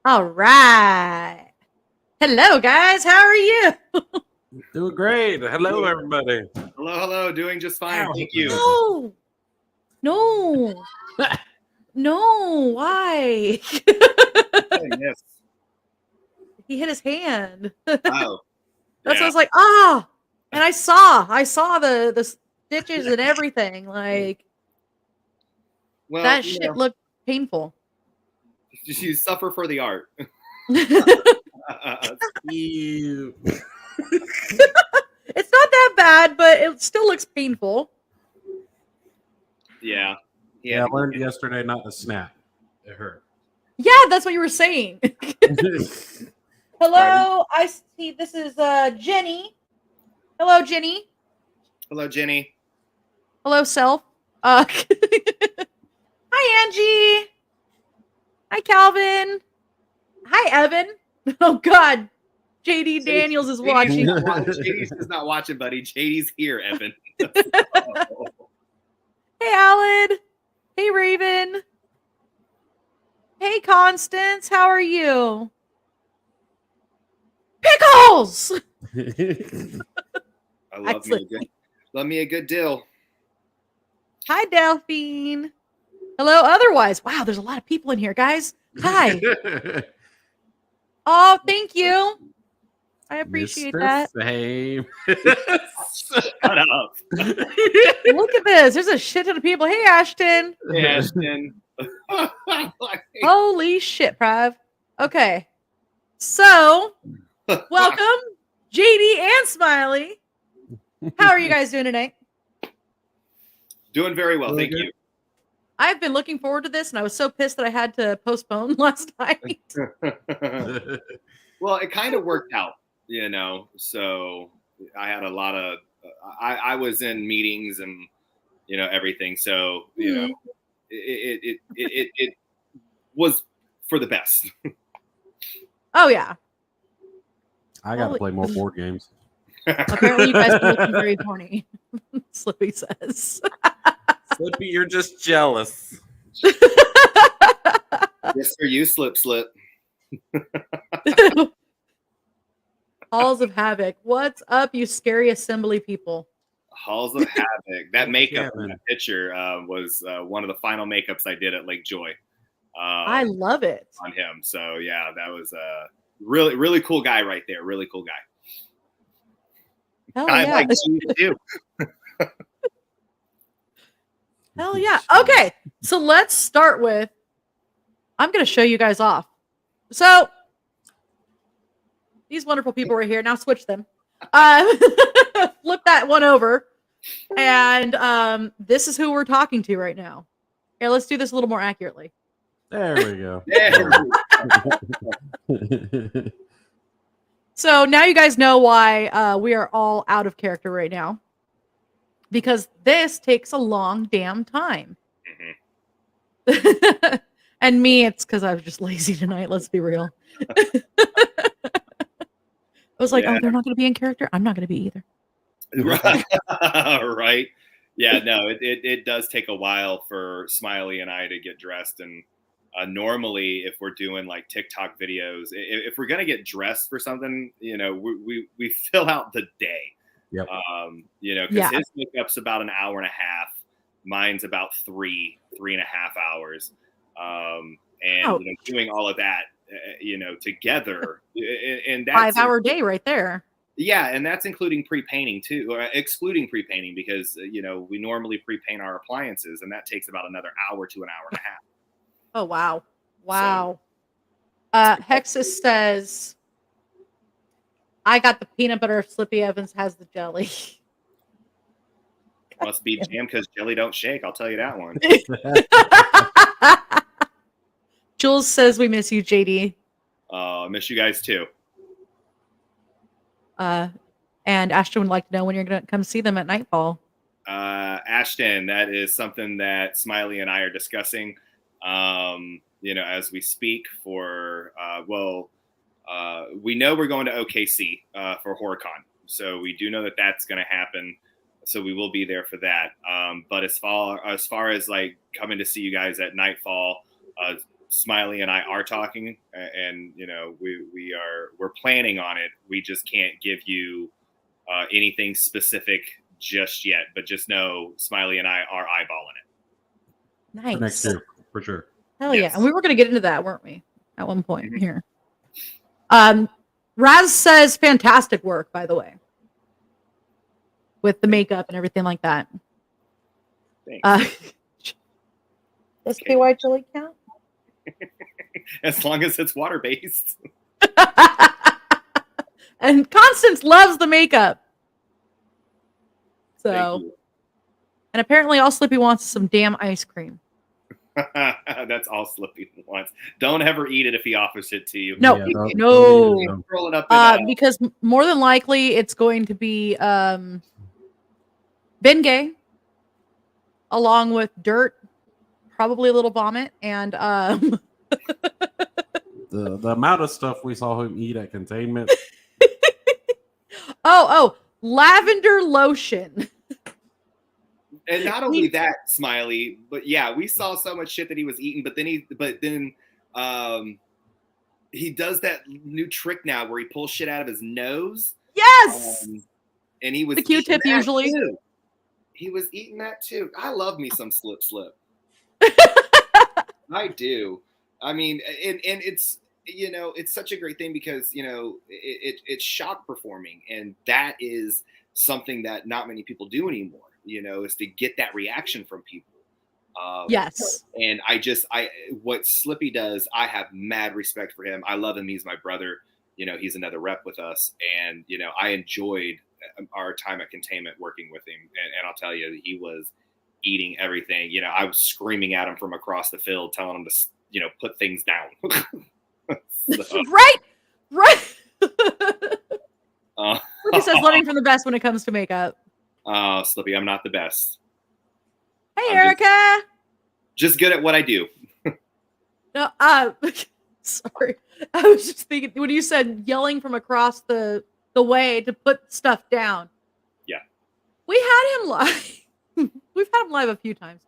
All right. Hello, guys. How are you? Doing great. Hello, everybody. Hello. Doing just fine. Ow. Thank you. No. Why? Yes. He hit his hand. Oh. That's what I was like, ah. And I saw the stitches and everything. Like, Well, that shit looked painful. You suffer for the art. Ew. It's not that bad, but it still looks painful. Yeah. Yeah, I learned yesterday not to snap. It hurt. Yeah, that's what you were saying. Hello, I see. This is Jenny. Hello, Jenny. Hello, Jenny. Hello, self. Hi, Angie. Hi, Calvin. Hi, Evan. Oh God, JD Daniels is watching. JD's not watching, buddy. JD's here, Evan. Hey, Alan. Hey, Raven. Hey, Constance. How are you? Pickles. I love me a good dill. Hi, Delphine. Hello, otherwise. Wow, there's a lot of people in here, guys. Hi. Oh, thank you. I appreciate that. Same. Shut up. Look at this. There's a shit ton of people. Hey, Ashton. Hey, Ashton. Holy shit, Prav. Okay. So, welcome, JD and Smiley. How are you guys doing tonight? Doing very well. Thank you. I've been looking forward to this, and I was so pissed that I had to postpone last night. Well, it kind of worked out, so I had a lot of, I was in meetings and, everything. So, it was for the best. Oh, yeah. I got to play more board games. Apparently, you guys are looking very horny. Slippy says. Slippy, you're just jealous. Yes, sir. You slip. Halls of Havoc. What's up, you scary assembly people? Halls of Havoc. That makeup in that picture was one of the final makeups I did at Lake Joy. I love it. On him. So, yeah, that was a really, really cool guy right there. Really cool guy. Hell I yeah. like you too. Hell yeah. Okay, so let's start with, I'm going to show you guys off. So, these wonderful people right here. Now switch them. Flip that one over. And this is who we're talking to right now. Here, let's do this a little more accurately. There we go. So now you guys know why we are all out of character right now. Because this takes a long damn time. Mm-hmm. And me, it's because I was just lazy tonight. Let's be real. I was like, oh, they're not going to be in character. I'm not going to be either. Right. Yeah, no, it does take a while for Smiley and I to get dressed. And normally if we're doing like TikTok videos, if we're going to get dressed for something, we fill out the day. Yep. Because his makeup's about an hour and a half. Mine's about 3.5 hours. And doing all of that, together. And that's 5-hour day right there. Yeah, and that's including pre-painting too, or excluding pre-painting because, we normally pre-paint our appliances, and that takes about another hour to an hour and a half. Oh, wow. Wow. So, Hexus says, I got the peanut butter if Slippy Evans has the jelly. Must be jam because jelly don't shake. I'll tell you that one. Jules says we miss you, JD. I miss you guys too. And Ashton would like to know when you're going to come see them at Nightfall. Ashton, that is something that Smiley and I are discussing, as we speak for, we know we're going to OKC for HorrorCon. So we do know that that's going to happen. So we will be there for that. But as far as like coming to see you guys at Nightfall, Smiley and I are talking, and we're planning on it. We just can't give you anything specific just yet, but just know Smiley and I are eyeballing it. Nice. For next year, for sure. Hell Yes. yeah. And we were going to get into that, weren't we? At one point here. Raz says fantastic work, by the way. With the makeup and everything like that. Thanks. SKY chili count? As long as it's water-based. And Constance loves the makeup. So, and apparently all Slippy wants is some damn ice cream. That's all Slippy wants. Don't ever eat it if he offers it to you. No, Yeah, no. Roll it up in, because more than likely it's going to be Bengay along with dirt, probably a little vomit, and the amount of stuff we saw him eat at containment. oh, lavender lotion. And not only that, Smiley, but yeah, we saw so much shit that he was eating, but then he does that new trick now where he pulls shit out of his nose. Yes. And he was the Q-tip usually. Too. He was eating that too. I love me some slip. I do. I mean, and it's, it's such a great thing because, it's shock performing, and that is something that not many people do anymore, is to get that reaction from people. Yes. And what Slippy does, I have mad respect for him. I love him. He's my brother. He's another rep with us. And, I enjoyed our time at containment working with him. And I'll tell you, he was eating everything. I was screaming at him from across the field, telling him to, put things down. So, right. Slippy says learning from the best when it comes to makeup. Slippy, I'm not the best. Hey, Erica. Just good at what I do. No, sorry. I was just thinking when you said yelling from across the way to put stuff down. Yeah. We had him live. We've had him live a few times.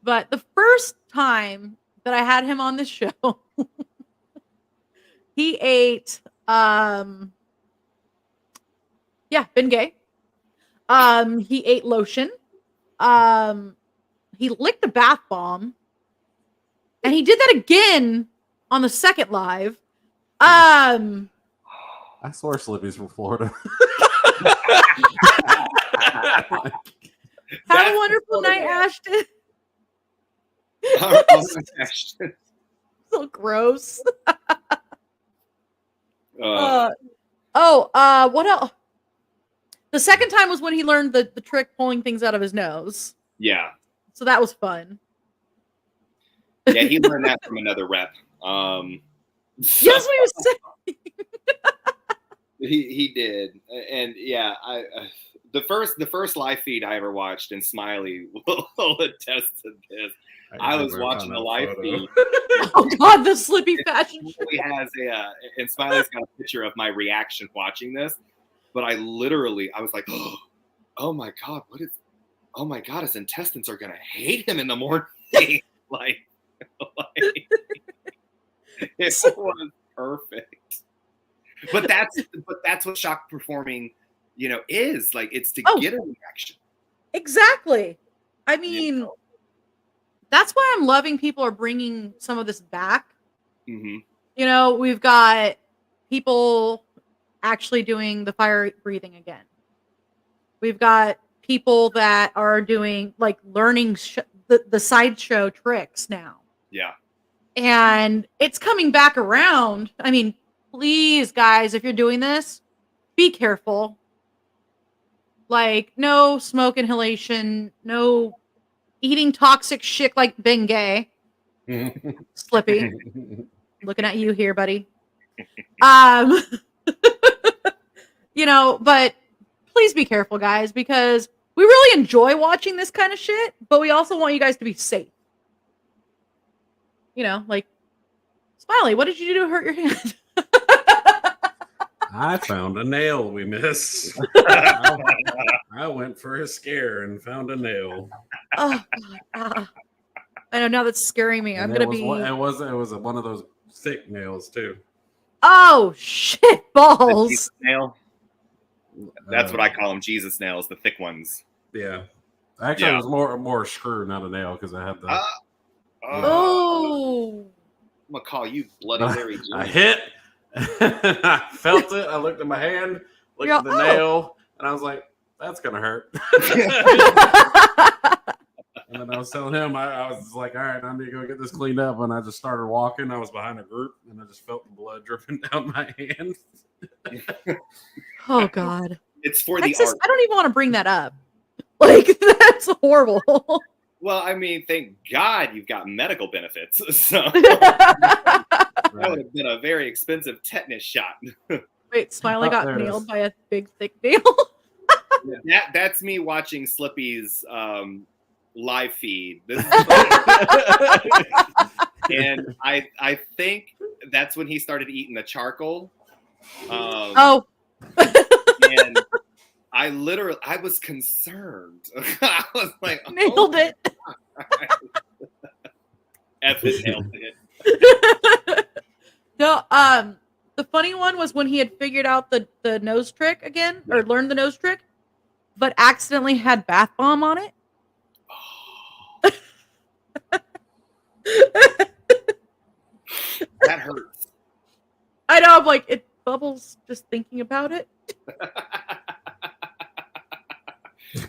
But the first time that I had him on the show, he ate Bengay. He ate lotion. He licked a bath bomb. And he did that again on the second live. I swear Slippy's from Florida. Have a wonderful night, Ashton. Ashton. So gross. Uh, what else? The second time was when he learned the trick pulling things out of his nose. Yeah. So that was fun. Yeah, he learned that from another rep. Yes, what he was saying. He did, and yeah, the first live feed I ever watched, and Smiley will attest to this. I was watching the live feed. Oh God, the Slippy fashion. He has and Smiley's got a picture of my reaction watching this, but I was like, oh my God, oh my God, his intestines are gonna hate him in the morning. like it was perfect. But that's what shock performing, is like. It's to get a reaction. Exactly. I mean, that's why I'm loving people are bringing some of this back. Mm-hmm. We've got people actually doing the fire breathing again. We've got people that are doing learning the sideshow tricks now. Yeah. And it's coming back around. I mean, please, guys, if you're doing this, be careful. No smoke inhalation, no eating toxic shit like Bengay. Slippy. Looking at you here, buddy. But please be careful, guys, because we really enjoy watching this kind of shit, but we also want you guys to be safe. Smiley, what did you do to hurt your hand? I found a nail we missed. I went for a scare and found a nail. Oh, God. I know, now that's scaring me. I'm And gonna it was be. it was one of those thick nails too. Oh shit The balls! Jesus nail. That's what Uh, I call them, Jesus nails, the thick ones. Yeah, actually, it was more a screw, not a nail, because I had the. Uh, Oh, I'm gonna call you Bloody Mary. I hit. I felt it. I looked at my hand, looked at the nail, and I was like, "That's gonna hurt." And then I was telling him, I was like, all right, I need to go get this cleaned up. And I just started walking. I was behind a group, and I just felt the blood dripping down my hand. Oh God! It's for Texas, the art. I don't even want to bring that up. Like that's horrible. Well, I mean, thank God you've got medical benefits. So that would have been a very expensive tetanus shot. Wait, Smiley Oh, got there it nailed is. by a big thick nail. That's me watching Slippy's live feed. This is and I think that's when he started eating the charcoal. Oh, And I was concerned. I was like, nailed it. F it, nailed it. No, the funny one was when he had figured out the nose trick again, or learned the nose trick, but accidentally had bath bomb on it. That hurts. I know, I'm like, it bubbles just thinking about it.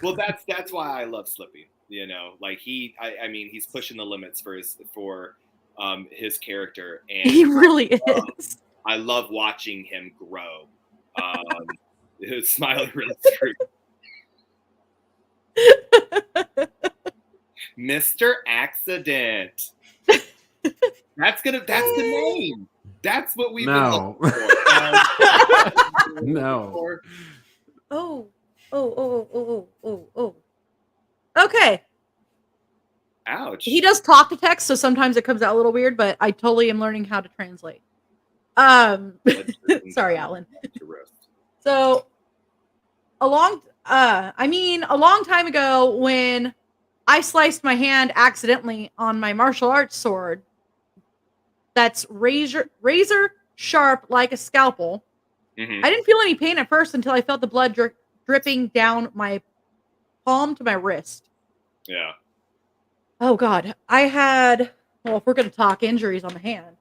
Well, that's why I love Slippy. You know, like I mean, he's pushing the limits for his character, and He really is. I love watching him grow. Smiley really true. Mr. Accident. That's the name. That's what we've been looking for. No. Oh. Okay. Ouch. He does talk to text, so sometimes it comes out a little weird, but I totally am learning how to translate. Sorry, Alan. So a long time ago when I sliced my hand accidentally on my martial arts sword that's razor sharp like a scalpel. Mm-hmm. I didn't feel any pain at first until I felt the blood dripping down my palm to my wrist. Yeah. Oh God. If we're going to talk injuries on the hand,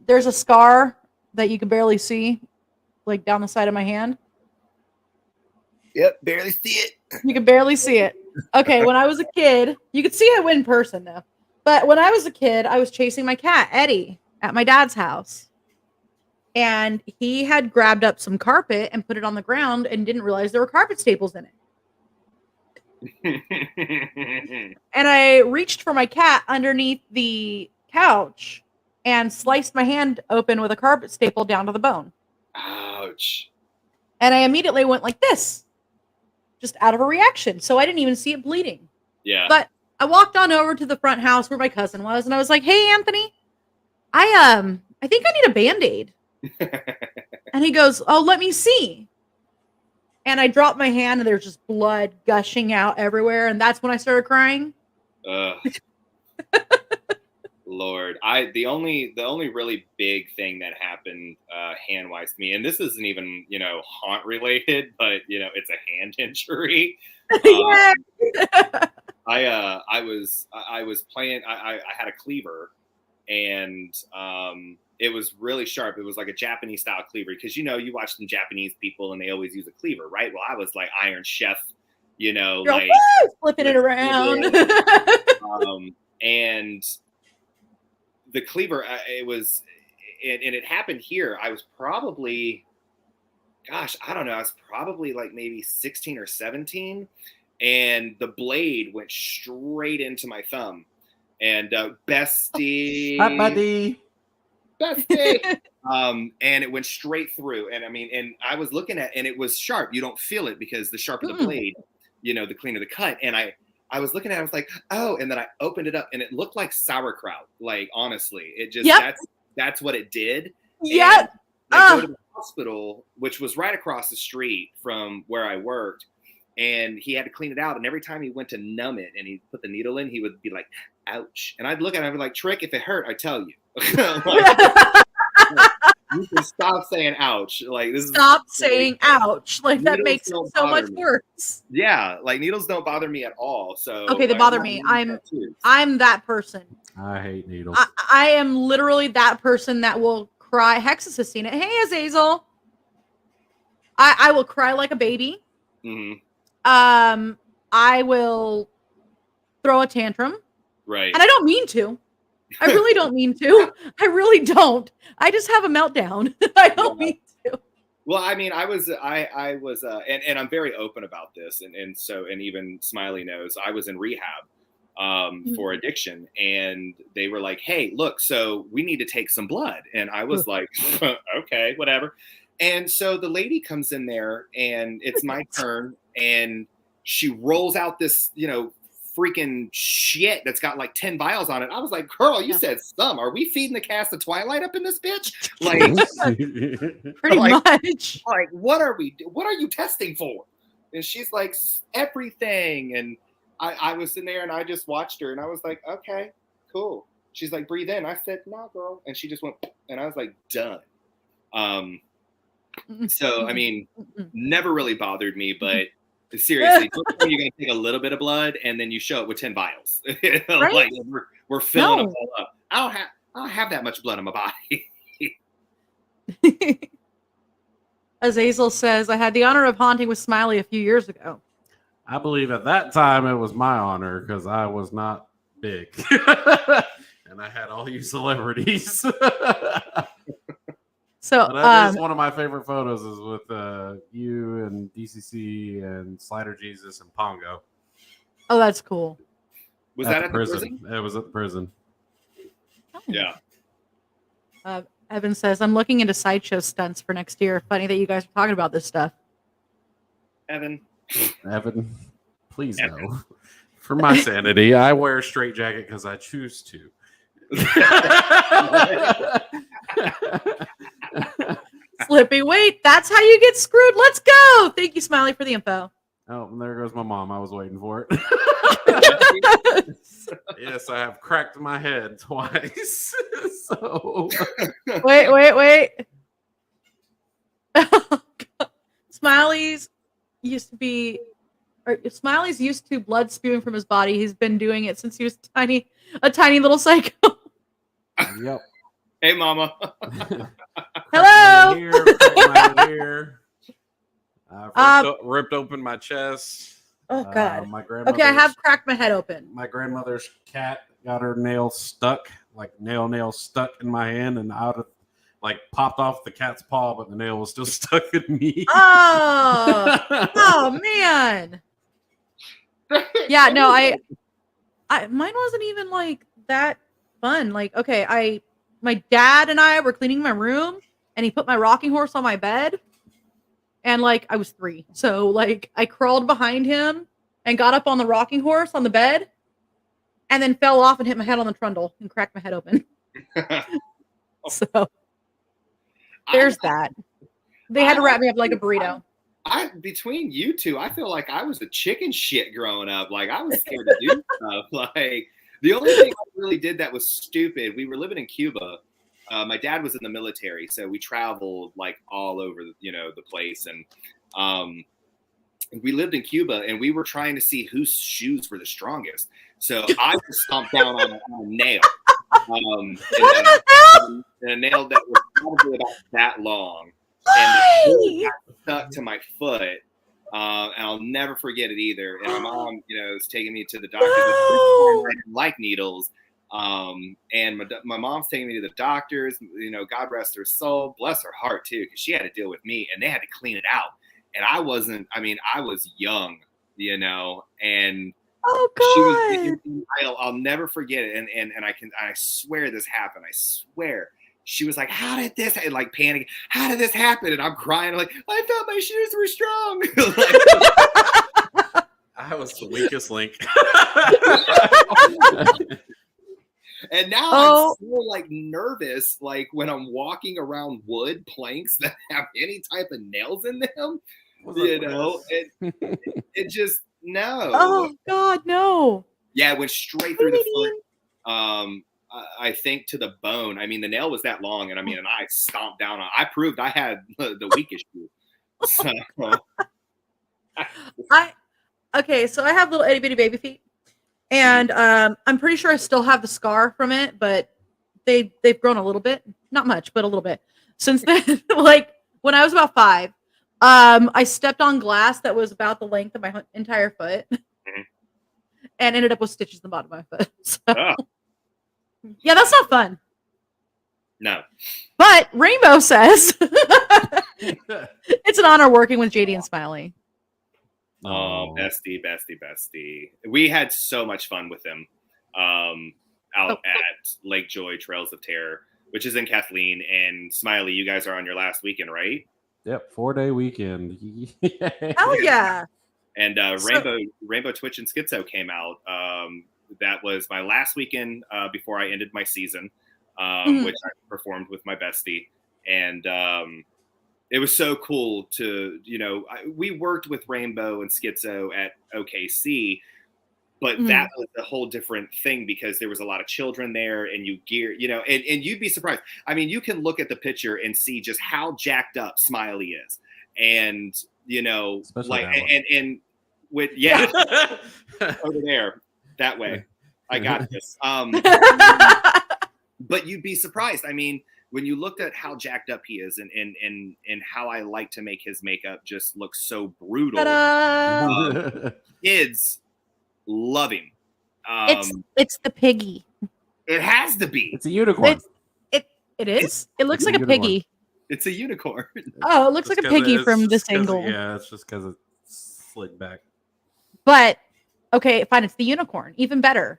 there's a scar that you can barely see, like down the side of my hand. Yep, barely see it. You can barely see it. Okay, when I was a kid, you could see it in person though. But when I was a kid, I was chasing my cat, Eddie, at my dad's house. And he had grabbed up some carpet and put it on the ground and didn't realize there were carpet staples in it. And I reached for my cat underneath the couch and sliced my hand open with a carpet staple down to the bone. Ouch. And I immediately went like this, just out of a reaction. So I didn't even see it bleeding. Yeah. But I walked on over to the front house where my cousin was, and I was like, "Hey, Anthony, I think I need a Band-Aid." And he goes, "Oh, let me see." And I dropped my hand, and there's just blood gushing out everywhere, and that's when I started crying. Lord, the only really big thing that happened hand wise to me, and this isn't even haunt related, but it's a hand injury. I was playing. I had a cleaver, and it was really sharp. It was like a Japanese style cleaver because you watch some Japanese people and they always use a cleaver, right? Well, I was like Iron Chef, You're like flipping it around. And the cleaver, it happened here. I was probably, gosh, I don't know. I was probably like maybe 16 or 17. And the blade went straight into my thumb. And bestie. Hi, buddy. Bestie. And it went straight through. And I mean, and I was looking at, and it was sharp. You don't feel it because the sharper the blade, the cleaner the cut. And I was looking at it, I was like, oh, and then I opened it up and it looked like sauerkraut. Like, honestly, it just, that's what it did. Yep. I go to the hospital, which was right across the street from where I worked. and he had to clean it out. And every time he went to numb it and he put the needle in, he would be like, ouch. And I'd look at him and be like, Trick, if it hurt, I tell you. You can stop saying ouch. Like this Stop saying ouch. Like that needles makes it don't so bother much me. worse. Yeah, like needles don't bother me at all. So Okay, they like, bother me. I'm that person. I hate needles. I am literally that person that will cry. Hexus has seen it. Hey, Azazel. I will cry like a baby. Mm-hmm. I will throw a tantrum. Right. And I don't mean to. I really don't mean to. I really don't. I just have a meltdown. I don't mean to. Well, I mean, I was, and I'm very open about this, and even Smiley knows I was in rehab for addiction, and they were like, "Hey, look, so we need to take some blood," and I was like, "Okay, whatever." And so the lady comes in there, and it's my turn, and she rolls out this, freaking shit that's got like 10 vials on it. I was like, girl, you said some. Are we feeding the cast of Twilight up in this bitch? Like, pretty much. Like, what are you testing for? And she's like, everything. And I was in there and I just watched her and I was like, okay, cool. She's like, breathe in. I said, no, girl. And she just went, and I was like, done. So, I mean, never really bothered me, but seriously, you're going to take a little bit of blood and then you show it with 10 vials. Right? Like we're filling them all up. I don't have that much blood in my body. Azazel says, I had the honor of haunting with Smiley a few years ago. I believe at that time it was my honor because I was not big. And I had all you celebrities. So that is one of my favorite photos is with you and DCC and Slider Jesus and Pongo. Oh, that's cool. Was that at the prison? It was at the prison. Oh. Yeah. Evan says, I'm looking into sideshow stunts for next year. Funny that you guys are talking about this stuff. Evan, please no. For my sanity, I wear a straitjacket because I choose to. Slippy, wait, that's how you get screwed. Let's go. Thank you, Smiley, for the info. Oh, and there goes my mom. I was waiting for it. Yes, I have cracked my head twice. So wait. Smiley's used to blood spewing from his body. He's been doing it since he was a tiny little psycho. Yep. Hey, Mama. Hello. Here. Ripped open my chest. Oh God. Okay, I have cracked my head open. My grandmother's cat got her nail stuck, like nail stuck in my hand, and popped off the cat's paw, but the nail was still stuck in me. Oh man. Yeah, no, I mine wasn't even like that fun. Like, okay, my dad and I were cleaning my room and he put my rocking horse on my bed. And like I was 3. So like I crawled behind him and got up on the rocking horse on the bed and then fell off and hit my head on the trundle and cracked my head open. So there's that. They had to wrap me up like a burrito. Between you two, I feel like I was a chicken shit growing up. Like I was scared to do stuff. Like the only thing I really did that was stupid. We were living in Cuba. My dad was in the military, so we traveled like all over, the place. And we lived in Cuba, and we were trying to see whose shoes were the strongest. So I just stomped down on a nail, and a nail that was probably about that long, and it stuck to my foot. And I'll never forget it either. And my mom, was taking me to the doctor. I didn't like needles. And my mom's taking me to the doctors, God rest her soul, bless her heart too, because she had to deal with me and they had to clean it out. And I was young, and oh God, she was, I'll never forget it. And I swear this happened. I swear. She was like, how did this, like panicking, how did this happen? And I'm crying, like, I thought my shoes were strong. I was the weakest link. And now I'm so like nervous, like when I'm walking around wood planks that have any type of nails in them. You know, it just no. Oh God, no. Yeah, it went straight through the foot. I think to the bone. I mean, the nail was that long, and and I stomped down on. I proved I had the weakest shoe. So. Okay, so I have little itty bitty baby feet, and I'm pretty sure I still have the scar from it, but they've grown a little bit, not much, but a little bit since then. Like when I was about 5, I stepped on glass that was about the length of my entire foot, and ended up with stitches in the bottom of my foot. So. Oh. Yeah, that's not fun. No. But Rainbow says it's an honor working with JD and Smiley. Oh, bestie. We had so much fun with them out at Lake Joy Trails of Terror, which is in Kathleen. And Smiley, you guys are on your last weekend, right? Yep, 4-day weekend. Hell yeah. And Rainbow Twitch and Schizo came out. That was my last weekend before I ended my season, which I performed with my bestie. And it was so cool to, we worked with Rainbow and Schizo at OKC, but that was a whole different thing because there was a lot of children there and and you'd be surprised. I mean, you can look at the picture and see just how jacked up Smiley is. And, especially and with, over there. That way. I got this. But you'd be surprised. I mean, when you looked at how jacked up he is and how I like to make his makeup just look so brutal, kids love him. It's the piggy. It has to be. It's a unicorn. It is. It looks like a piggy. It's a unicorn. Oh, it looks like a piggy from this angle. Yeah, it's just because it's slid back. But okay, fine. It's the unicorn. Even better.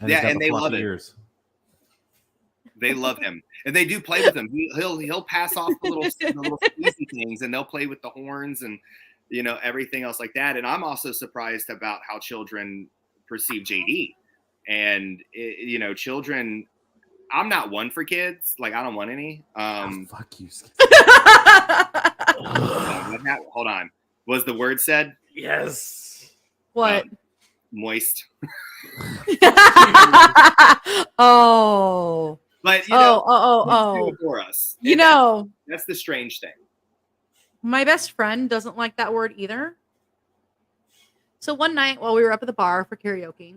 And they love it. Ears. They love him, and they do play with him. He'll pass off the little squeezy things, and they'll play with the horns and everything else like that. And I'm also surprised about how children perceive JD. And children. I'm not one for kids. Like I don't want any. Fuck you. Hold on. Was the word said? Yes. What? Moist. Oh. But for us. That's the strange thing. My best friend doesn't like that word either. So one night while we were up at the bar for karaoke,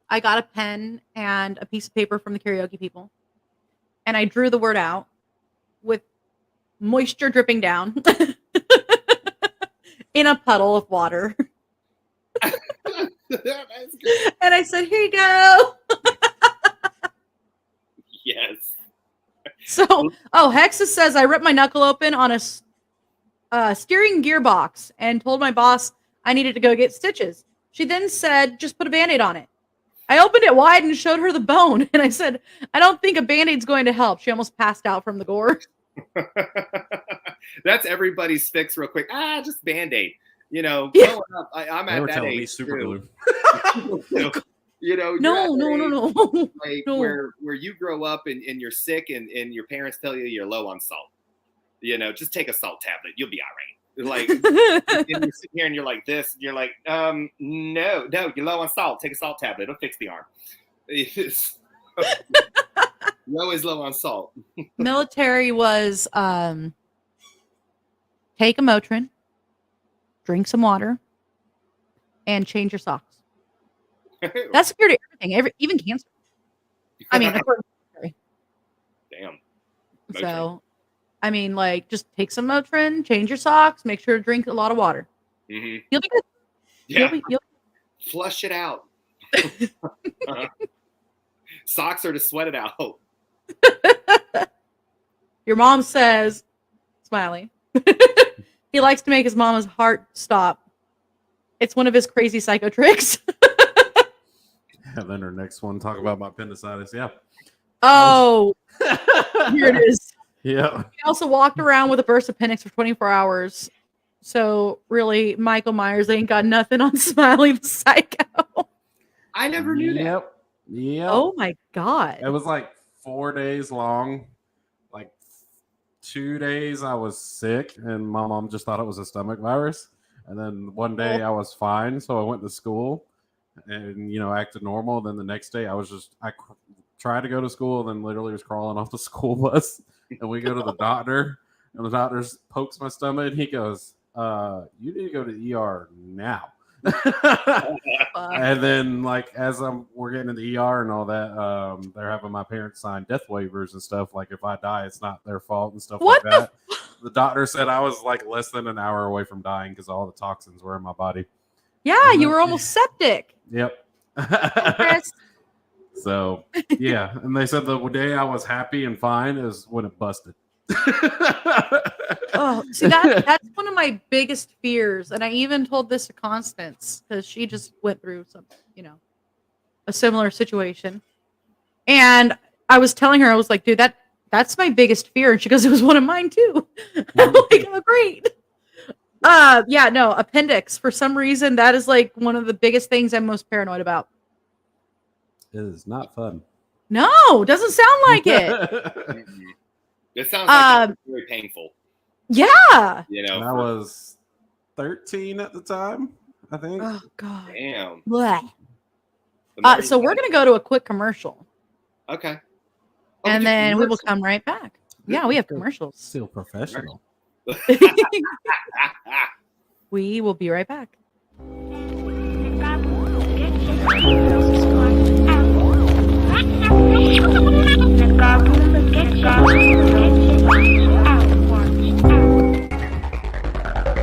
I got a pen and a piece of paper from the karaoke people, and I drew the word out with moisture dripping down in a puddle of water. And I said, "Here you go." Yes. So, Hexus says I ripped my knuckle open on a steering gearbox and told my boss I needed to go get stitches. She then said, "Just put a Band-Aid on it." I opened it wide and showed her the bone, and I said, "I don't think a Band-Aid's going to help." She almost passed out from the gore. That's everybody's fix, real quick. Just Band-Aid. Growing up, I'm at that age. Super glue. No. Like No. Where you grow up and you're sick and your parents tell you you're low on salt. Just take a salt tablet. You'll be all right. Like, and you're sitting here and you're like this. And you're like, no, you're low on salt. Take a salt tablet. It'll fix the arm. You're always low on salt. Military was take a Motrin, drink some water, and change your socks. That's security everything, even cancer. I mean, damn. Motrin. So, I mean, like, just take some Motrin, change your socks, make sure to drink a lot of water. Mm-hmm. You'll be good. Yeah. Flush it out. Socks are to sweat it out. Your mom says, Smiley, he likes to make his mama's heart stop. It's one of his crazy psycho tricks. And then her next one, talk about my appendicitis. Yeah. Oh, here it is. Yeah. He also walked around with a burst appendix for 24 hours. So really, Michael Myers ain't got nothing on Smiley the Psycho. I never knew that. Yep. Oh my God. It was like 4 days long, like 2 days I was sick, and my mom just thought it was a stomach virus. And then one day I was fine, so I went to school and acted normal. Then the next day I tried to go to school, and then literally was crawling off the school bus. And we go to the doctor, and the doctor pokes my stomach, and he goes, "You need to go to the ER now." And then, like, as we're getting in the ER and all that, they're having my parents sign death waivers and stuff. Like, if I die, it's not their fault and stuff like that. The doctor said I was like less than an hour away from dying because all the toxins were in my body. Yeah, you were almost septic. Yep. Chris. So yeah, and they said the day I was happy and fine is when it busted. Oh, see, that's one of my biggest fears, and I even told this to Constance because she just went through some, a similar situation, and I was telling her, I was like, dude, that's my biggest fear, and she goes, it was one of mine too. I'm like, oh, great. Yeah, no, appendix. For some reason, that is like one of the biggest things I'm most paranoid about. It is not fun. No, doesn't sound like it. It sounds like it's very painful. Yeah. I was 13 at the time, I think. Oh God. Damn. So we're gonna go to a quick commercial. Okay. And then we will come right back. Yeah, we have commercials. Still professional. We will be right back.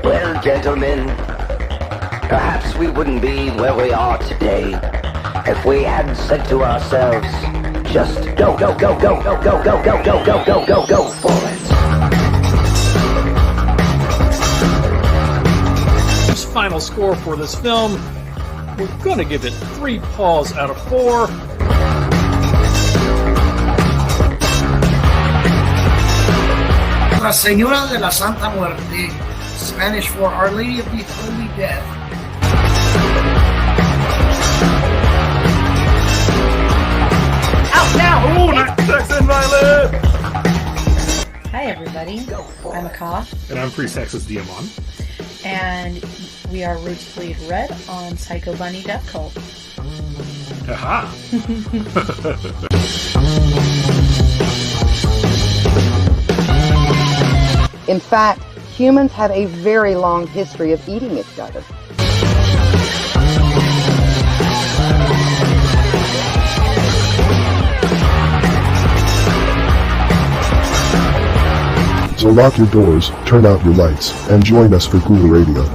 Well, gentlemen, perhaps we wouldn't be where we are today if we hadn't said to ourselves, just go, go, go, go, go, go, go, go, go, go, go, go, go for it. Final score for this film, we're going to give it 3 paws out of 4. La Señora de la Santa Muerte, Spanish for Our Lady of the Holy Death. Out now! Oh, nice sex and violence! Hi everybody, I'm Akka. And I'm Free Sexist Diamond. And we are Roots Bleed Red on Psycho Bunny Death Cult. Aha! In fact, humans have a very long history of eating each other. So lock your doors, turn out your lights, and join us for Cool Radio.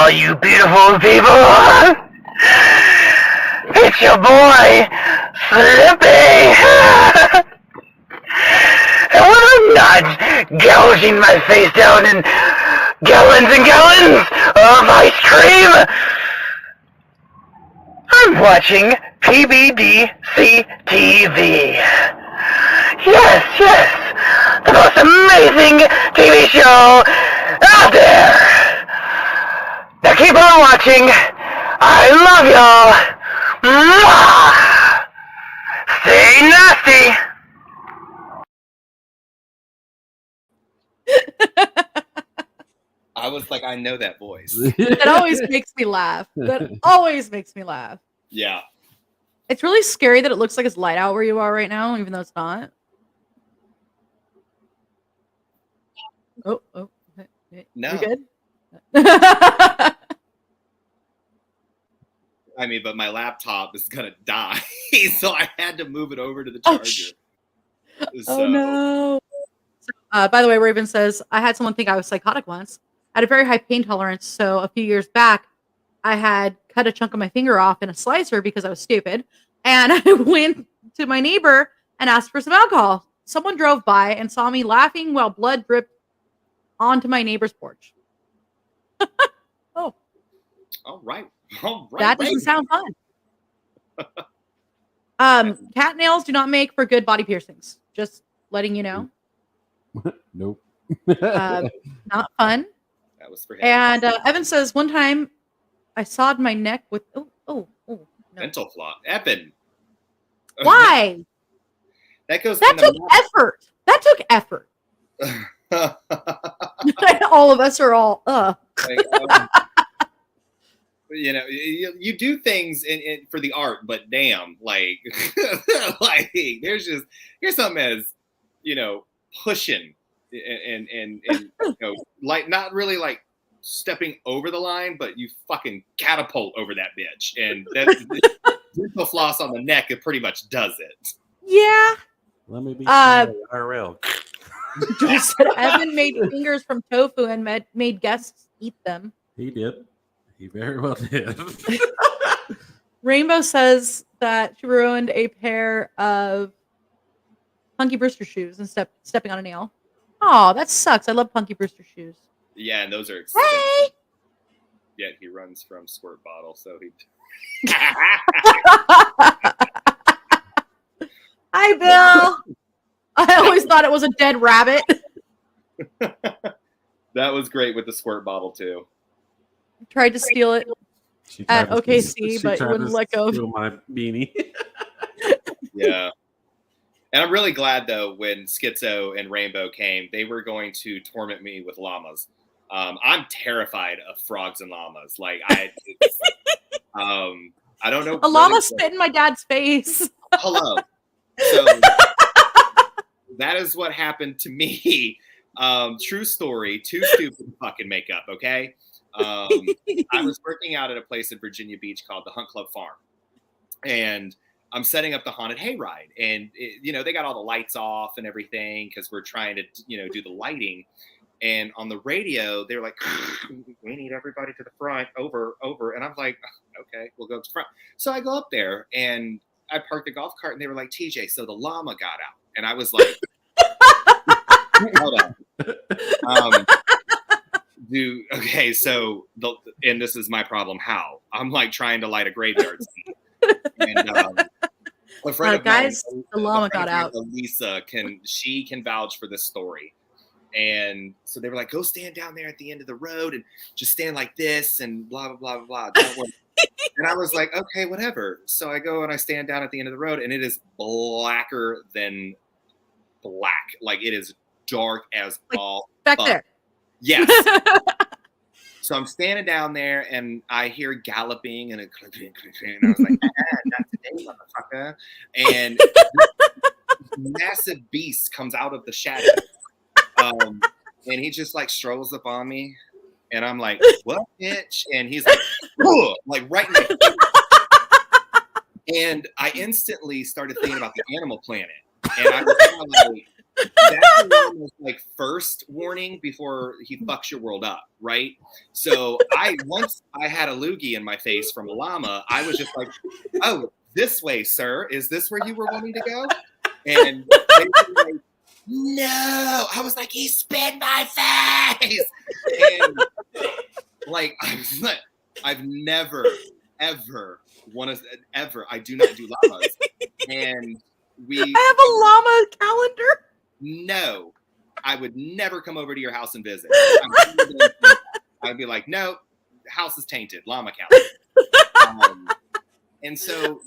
all you beautiful people. It's your boy, Slippy. And when I'm not gouging my face down in gallons and gallons of ice cream, I'm watching PBDC TV. Yes, the most amazing TV show out there. Now keep on watching. I love y'all. Mwah! Stay nasty. I was like, I know that voice. That always makes me laugh. That always makes me laugh. Yeah. It's really scary that it looks like it's light out where you are right now, even though it's not. Oh. No. You good? I mean, but my laptop is gonna die, so I had to move it over to the charger. Oh no. By the way, Raven says, I had someone think I was psychotic once. I had a very high pain tolerance, so a few years back, I had cut a chunk of my finger off in a slicer because I was stupid. And I went to my neighbor and asked for some alcohol. Someone drove by and saw me laughing while blood dripped onto my neighbor's porch. Oh. All right. That doesn't sound fun. Cat nails do not make for good body piercings. Just letting you know. Nope. Not fun. That was for him. And Evan says, one time I sawed my neck with no. Dental floss. Evan. Why? That goes. That took effort. That took effort. All of us are all. You do things for the art, but damn, like, like here's something as, pushing and like not really like stepping over the line, but you fucking catapult over that bitch, and that's dental floss on the neck. It pretty much does it. Yeah. Let me be IRL. Evan made fingers from tofu and made guests eat them. He did. He very well did. Rainbow says that she ruined a pair of Punky Brewster shoes and stepping on a nail. Oh, that sucks. I love Punky Brewster shoes. Yeah, and those are expensive. Hey! Yet he runs from squirt bottle, so he. Hi, Bill. I always thought it was a dead rabbit. That was great with the squirt bottle too. Tried to steal it at OKC, but wouldn't let go. Steal my beanie. Yeah. And I'm really glad though when Schizo and Rainbow came, they were going to torment me with llamas. I'm terrified of frogs and llamas. Like I don't know. A llama spit in my dad's face. Hello. So that is what happened to me. True story. Too stupid to fucking make up. Okay. I was working out at a place in Virginia Beach called the Hunt Club Farm, and I'm setting up the haunted hayride, and they got all the lights off and everything because we're trying to do the lighting. And on the radio, they're like, "We need everybody to the front, over." And I'm like, "Okay, we'll go to the front." So I go up there and I parked the golf cart, and they were like, "TJ, so the llama got out," and I was like, "Hold on." Okay, so and this is my problem. How? I'm like trying to light a graveyard scene. And a friend of mine, the llama got out. Elisa can vouch for this story. And so they were like, go stand down there at the end of the road and just stand like this and blah, blah, blah, blah, blah. And I was like, okay, whatever. So I go and I stand down at the end of the road, and it is blacker than black. Like it is dark as all back fuck. There. Yes. So I'm standing down there and I hear galloping and a click, and I was like, not today, motherfucker. And this massive beast comes out of the shadow. And he just like strolls up on me, and I'm like, what, bitch? And he's like right in my face. And I instantly started thinking about the Animal Planet. And I was kind of like, That's almost like first warning before he fucks your world up, right? So once I had a loogie in my face from a llama, I was just like, oh, this way, sir. Is this where you were wanting to go? And they were like, no. I was like, he spit my face. And like, I was like, I've never, ever I do not do llamas. And I have a llama calendar. No, I would never come over to your house and visit. I'd be like, no, the house is tainted. Llama calendar. And so,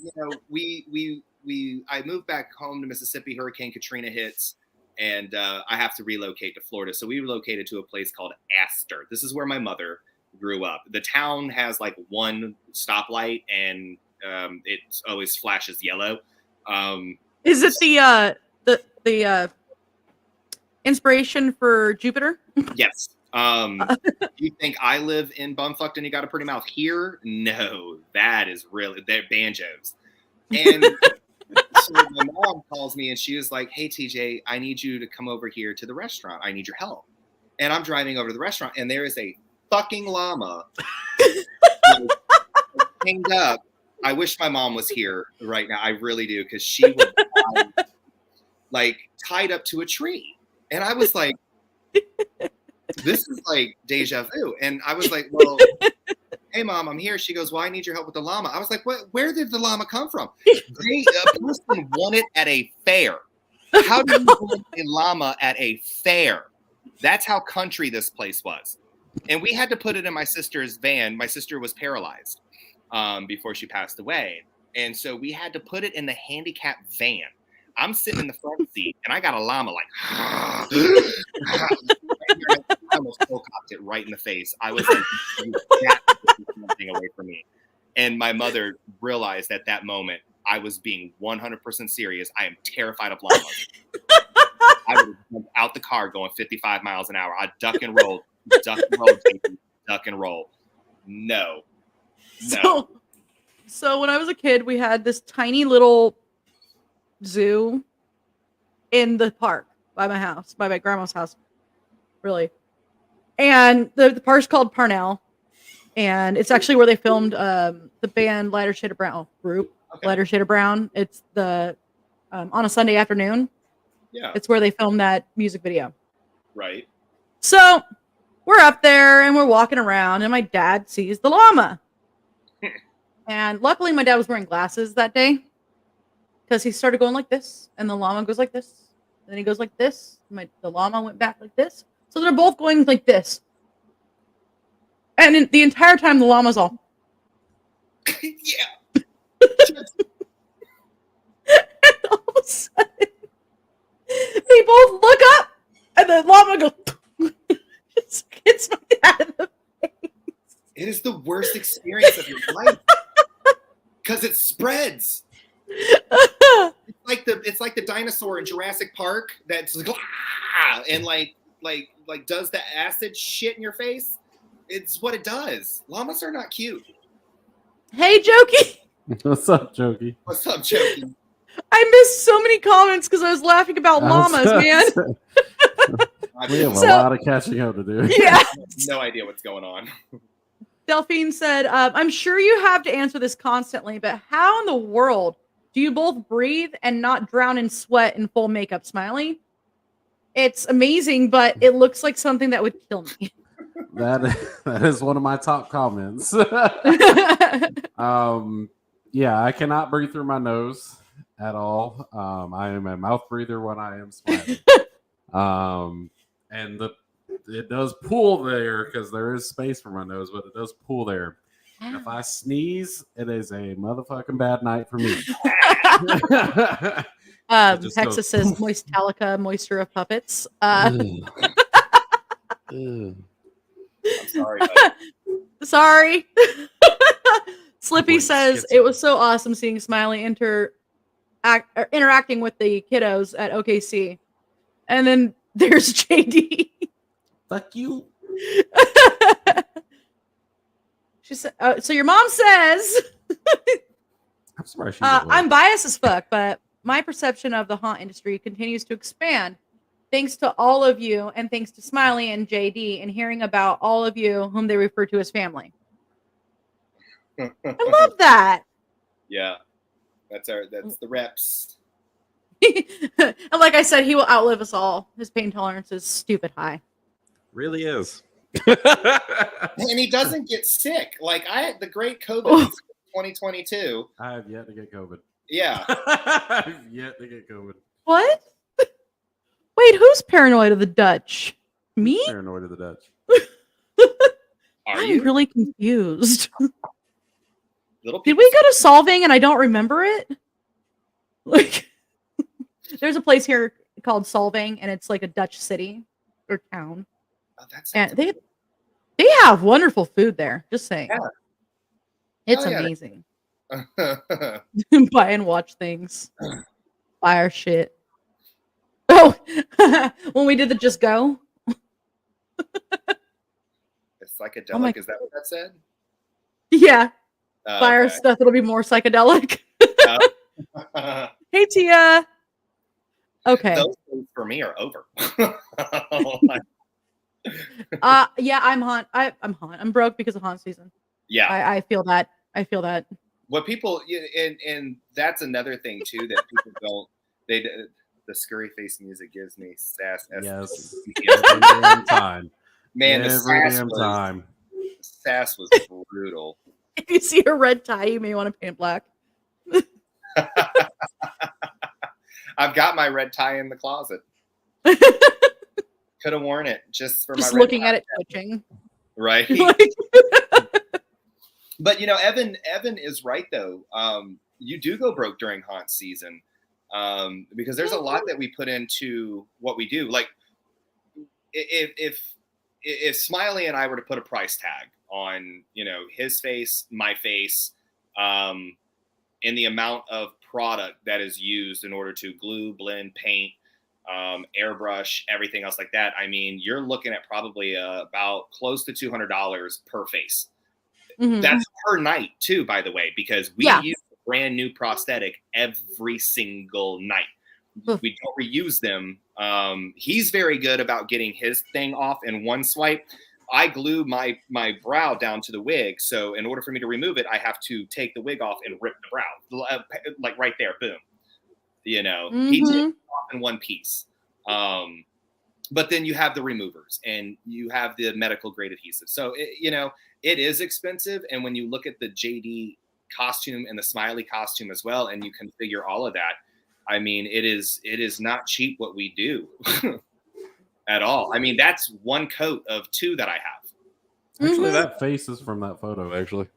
I moved back home to Mississippi. Hurricane Katrina hits, and I have to relocate to Florida. So we relocated to a place called Astor. This is where my mother grew up. The town has like one stoplight, and it always flashes yellow. Is it the inspiration for Jupiter? Yes. You think I live in bumfucked and you got a pretty mouth here? No, that is really, they're banjos. And so my mom calls me and she was like, hey, TJ, I need you to come over here to the restaurant. I need your help. And I'm driving over to the restaurant and there is a fucking llama hanged up. I wish my mom was here right now. I really do, because she was like tied up to a tree. And I was like, this is like deja vu. And I was like, well, hey, Mom, I'm here. She goes, well, I need your help with the llama. I was like, what? Where did the llama come from? A person won it at a fair. How do you win a llama at a fair? That's how country this place was. And we had to put it in my sister's van. My sister was paralyzed before she passed away. And so we had to put it in the handicap van. I'm sitting in the front seat, and I got a llama like, I almost cocked it right in the face. I was like, something away from me. And my mother realized at that moment I was being 100% serious. I am terrified of llamas. I would have jumped out the car going 55 miles an hour. I'd duck and roll, baby, duck and roll. No. So when I was a kid, we had this tiny little zoo in the park by my house, by my grandma's house, really. And the park's called Parnell, and it's actually where they filmed the band Lighter Shade of Brown group. Okay. Lighter Shade of Brown. It's the on a Sunday afternoon. Yeah, it's where they filmed that music video. Right. So we're up there and we're walking around, and my dad sees the llama. And luckily, my dad was wearing glasses that day, because he started going like this, and the llama goes like this, and then he goes like this. The llama went back like this. So they're both going like this. And the entire time, the llama's all... yeah. And all of a sudden, they both look up, and the llama goes... just hits my dad in the face. It is the worst experience of your life. Because it spreads. It's like the dinosaur in Jurassic Park that's like, and like does the acid shit in your face. It's what it does. Llamas are not cute. Hey, Jokey. What's up, Jokey? What's up, Jokey? I missed so many comments because I was laughing about llamas, man. We have a lot of catching up to do. Yeah. I have no idea what's going on. Delphine said, I'm sure you have to answer this constantly, but how in the world do you both breathe and not drown in sweat in full makeup, Smiley? It's amazing, but it looks like something that would kill me. That is one of my top comments. Yeah, I cannot breathe through my nose at all. I am a mouth breather when I am smiling. And it does pool there because there is space for my nose, but it does pool there. And if I sneeze, it is a motherfucking bad night for me. Hexa says Moistalica, moisture of puppets. I'm sorry. Sorry. Slippy says it was so awesome seeing Smiley interacting with the kiddos at OKC. And then there's JD. Fuck you. She said, so your mom says, I'm sorry. I'm biased as fuck, but my perception of the haunt industry continues to expand thanks to all of you, and thanks to Smiley and JD, and hearing about all of you whom they refer to as family. I love that. Yeah, that's the reps. And like I said, he will outlive us all. His pain tolerance is stupid high. Really is. And he doesn't get sick. Like I had the great COVID in 2022. I have yet to get COVID. Yeah. I have yet to get COVID. What? Wait, who's paranoid of the Dutch? Me? Paranoid of the Dutch. I'm really confused. Little Did we go to Solving and I don't remember it? Like, there's a place here called Solving, and it's like a Dutch city or town. Oh, that's and they have wonderful food there. Just saying, it's yeah. amazing. Buy and watch things, buy our shit. Oh, when we did the Just Go, it's psychedelic. Is that what that said? Yeah. Buy our stuff. It'll be more psychedelic. Hey, Tia. Okay. Those things for me are over. Yeah, I'm haunt. I'm haunt. I'm broke because of haunt season. Yeah. I feel that. I feel that. What people and that's another thing too that people don't. The ScurryFace music gives me sass. Yes. Every damn time. Man, every damn time. The sass was brutal. If you see a red tie, you may want to paint black. I've got my red tie in the closet. Could have worn it just for just my red looking tie. at it twitching. Right. But Evan is right though. You do go broke during haunt season. Because there's a lot that we put into what we do. Like if Smiley and I were to put a price tag on, his face, my face, in the amount of product that is used in order to glue, blend, paint, airbrush, everything else like that. I mean, you're looking at probably about close to $200 per face. Mm-hmm. That's per night too, by the way, because we use a brand new prosthetic every single night. We don't reuse them. He's very good about getting his thing off in one swipe. I glue my brow down to the wig. So in order for me to remove it, I have to take the wig off and rip the brow, like right there, boom. He did it off in one piece. But then you have the removers and you have the medical grade adhesive. So, it is expensive. And when you look at the JD costume and the Smiley costume as well, and you configure all of that, I mean, it is not cheap what we do at all. I mean, that's one coat of two that I have. Actually, that face is from that photo, actually.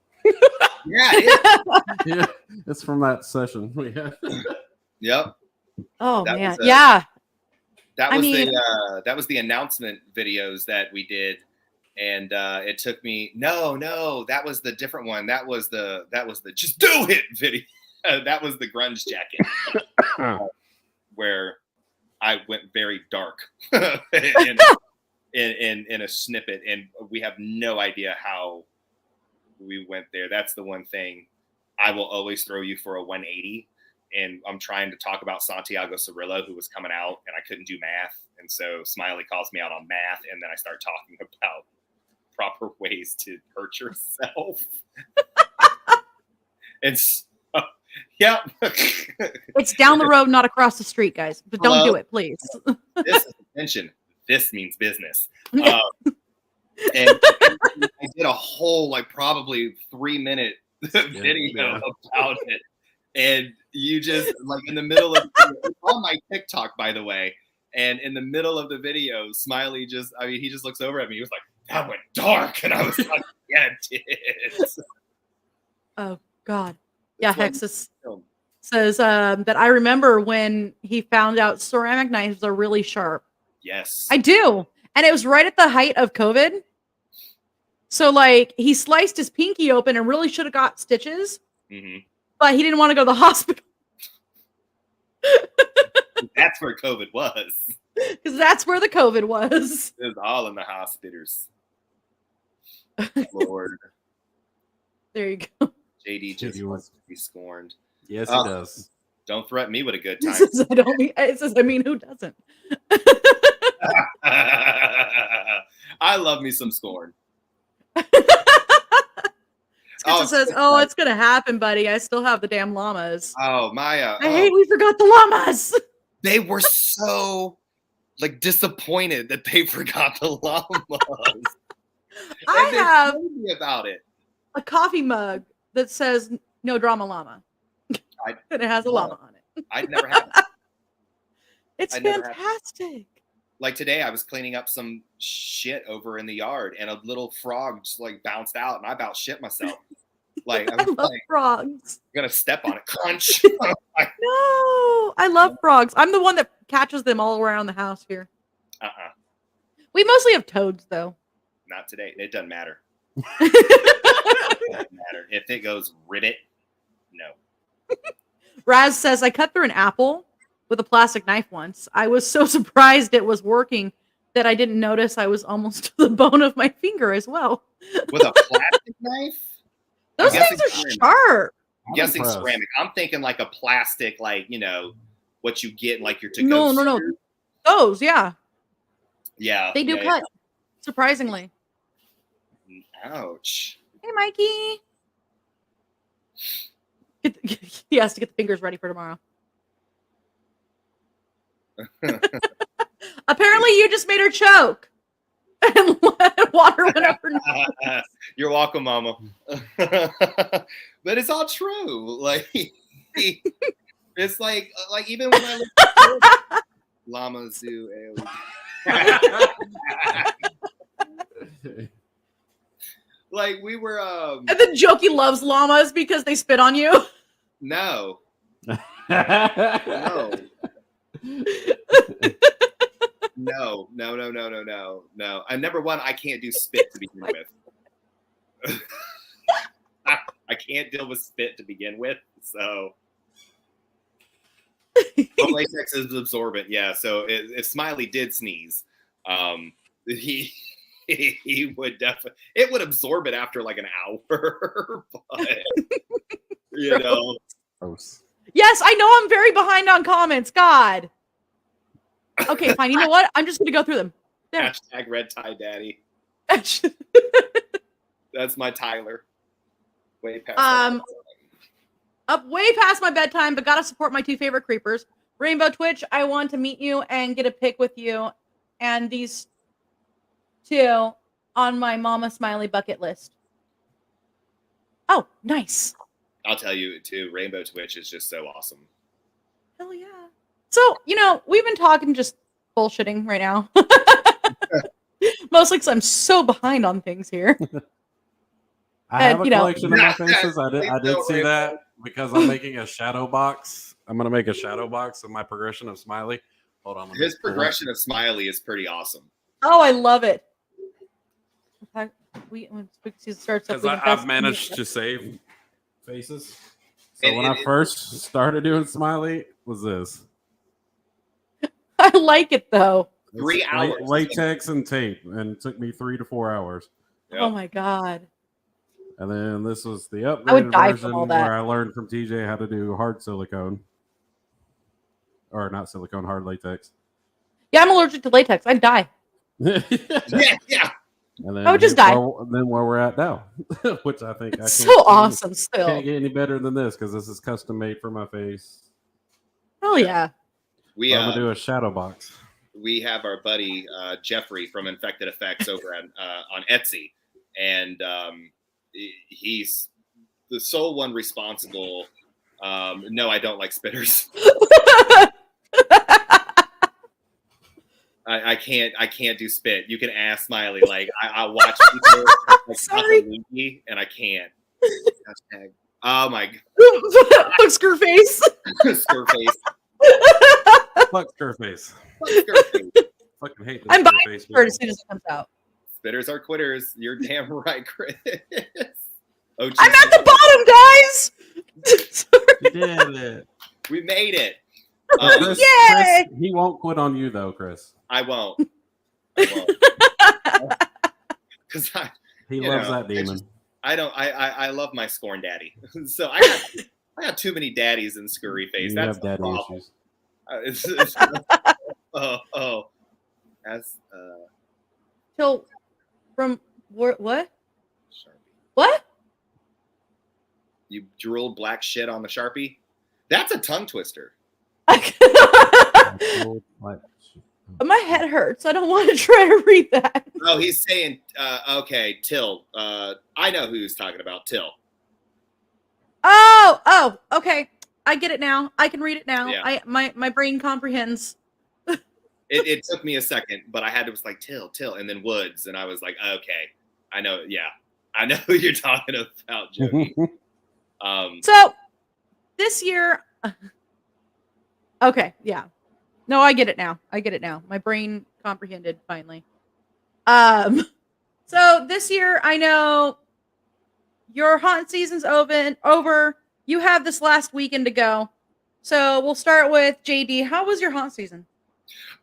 Yeah, it is. Yeah, it's from that session we had. Yep. Oh, man. Yeah. That was the announcement videos that we did. And it took me, no, that was the different one. That was the just do it video. That was the grunge jacket where I went very dark in a snippet, and we have no idea how we went there. That's the one thing I will always throw you for a 180. And I'm trying to talk about Santiago Cirillo, who was coming out, and I couldn't do math. And so Smiley calls me out on math, and then I start talking about proper ways to hurt yourself. It's yeah. It's down the road, not across the street, guys. But don't do it, please. This is attention. This means business. And I did a whole, probably 3-minute video about it. And you just, in the middle of it's on my TikTok, by the way. And in the middle of the video, Smiley he just looks over at me. He was like, that went dark. And I was like, yeah, it did. Oh, God. Yeah, Hexus says that I remember when he found out ceramic knives are really sharp. Yes. I do. And it was right at the height of COVID. So, he sliced his pinky open and really should have got stitches. Mm-hmm. But he didn't want to go to the hospital. That's where COVID was. Because that's where the COVID was. It was all in the hospitals. Lord. There you go. JD just wants to be scorned. Yes, he does. Don't threaten me with a good time. It says, I mean, who doesn't? I love me some scorn. Skitcha says, "Oh, it's gonna happen, buddy. I still have the damn llamas." Oh, Maya. I hate we forgot the llamas. They were so like disappointed that they forgot the llamas. I have about it. a coffee mug that says "No Drama Llama," and it has a llama on it. I'd never had it. It's fantastic. Like today, I was cleaning up some shit over in the yard, and a little frog just like bounced out, and I about shit myself. Like I love frogs. I'm gonna step on it. Crunch. No, I love frogs. I'm the one that catches them all around the house here. We mostly have toads, though. Not today. It doesn't matter. It doesn't matter. If it goes ribbit, no. Raz says, "I cut through an apple with a plastic knife once. I was so surprised it was working that I didn't notice I was almost to the bone of my finger as well." With a plastic knife? Those things are sharp. I'm guessing ceramic. I'm thinking like a plastic, like, you know, what you get in like your to-go. No. Those, yeah. Yeah. They do cut, surprisingly. Ouch. Hey, Mikey. He has to get the fingers ready for tomorrow. Apparently, you just made her choke, and water went up her nose. You're welcome, Mama. But it's all true. Like, it's like even when I look at llamas do like we were and then Jokey loves llamas because they spit on you. No. No. No. And number one, I can't do spit to begin with. I can't deal with spit to begin with. So latex is absorbent. Yeah. So if Smiley did sneeze, he would definitely, it would absorb it after like an hour. But you know. Gross. Yes, I know I'm very behind on comments. God. Okay, fine. You know what? I'm just going to go through them. There. Hashtag red tie daddy. That's my Tyler. Way past up way past my bedtime, but gotta support my two favorite creepers. Rainbow Twitch, I want to meet you and get a pic with you. And these two on my Mama Smiley bucket list. Oh, nice. I'll tell you too, Rainbow Twitch is just so awesome. Hell yeah. So, you know, we've been talking just bullshitting right now. Mostly because I'm so behind on things here. I have a collection of my faces. I did see that because I'm making a shadow box. I'm going to make a shadow box of my progression of Smiley. Hold on. His progression of Smiley is pretty awesome. Oh, I love it. Because I've managed to save faces. So when I first started doing Smiley, was this. I like it though. 3 hours. Latex and tape, and it took me 3 to 4 hours. Yep. Oh my god. And then this was the upgraded I would die version from all that. where I learned from TJ how to do hard silicone. Or not silicone, hard latex. Yeah, I'm allergic to latex. I'd die. Yeah. And then I would just die. Then where we're at now, which I think It's so awesome still. Can't get any better than this because this is custom made for my face. Hell yeah. I'm gonna do a shadow box. We have our buddy Jeffrey from Infected Effects over on Etsy, and he's the sole one responsible. No, I don't like spitters. I can't do spit. You can ask Smiley. Like I watch people like, and I can't. Hashtag. Oh my god. Fuck ScurryFace. ScurryFace. Fuck ScurryFace. Fucking hate this. I'm buying it as soon as it comes out. Spitters are quitters. You're damn right, Chris. Oh, I'm at the bottom, guys. You did it. We made it. Chris, Yay! Chris, he won't quit on you though, Chris. I won't. Because he loves that demon. I love my scorn daddy. So I got too many daddies in ScurryFace. You That's have the daddy problem. issues. as Till from what? Sharpie. What? You drooled black shit on the Sharpie? That's a tongue twister. My head hurts. I don't want to try to read that. Oh, he's saying, okay, Till. I know who he's talking about, Till. Oh, okay. I get it now. I can read it now. Yeah. My brain comprehends. It took me a second, but I had to was like Till, and then Woods, and I was like, okay, I know, yeah, I know who you're talking about, Jody. So this year, okay, yeah, no, I get it now. My brain comprehended finally. So this year, I know your haunt season's over. You have this last weekend to go. So we'll start with JD. How was your haunt season?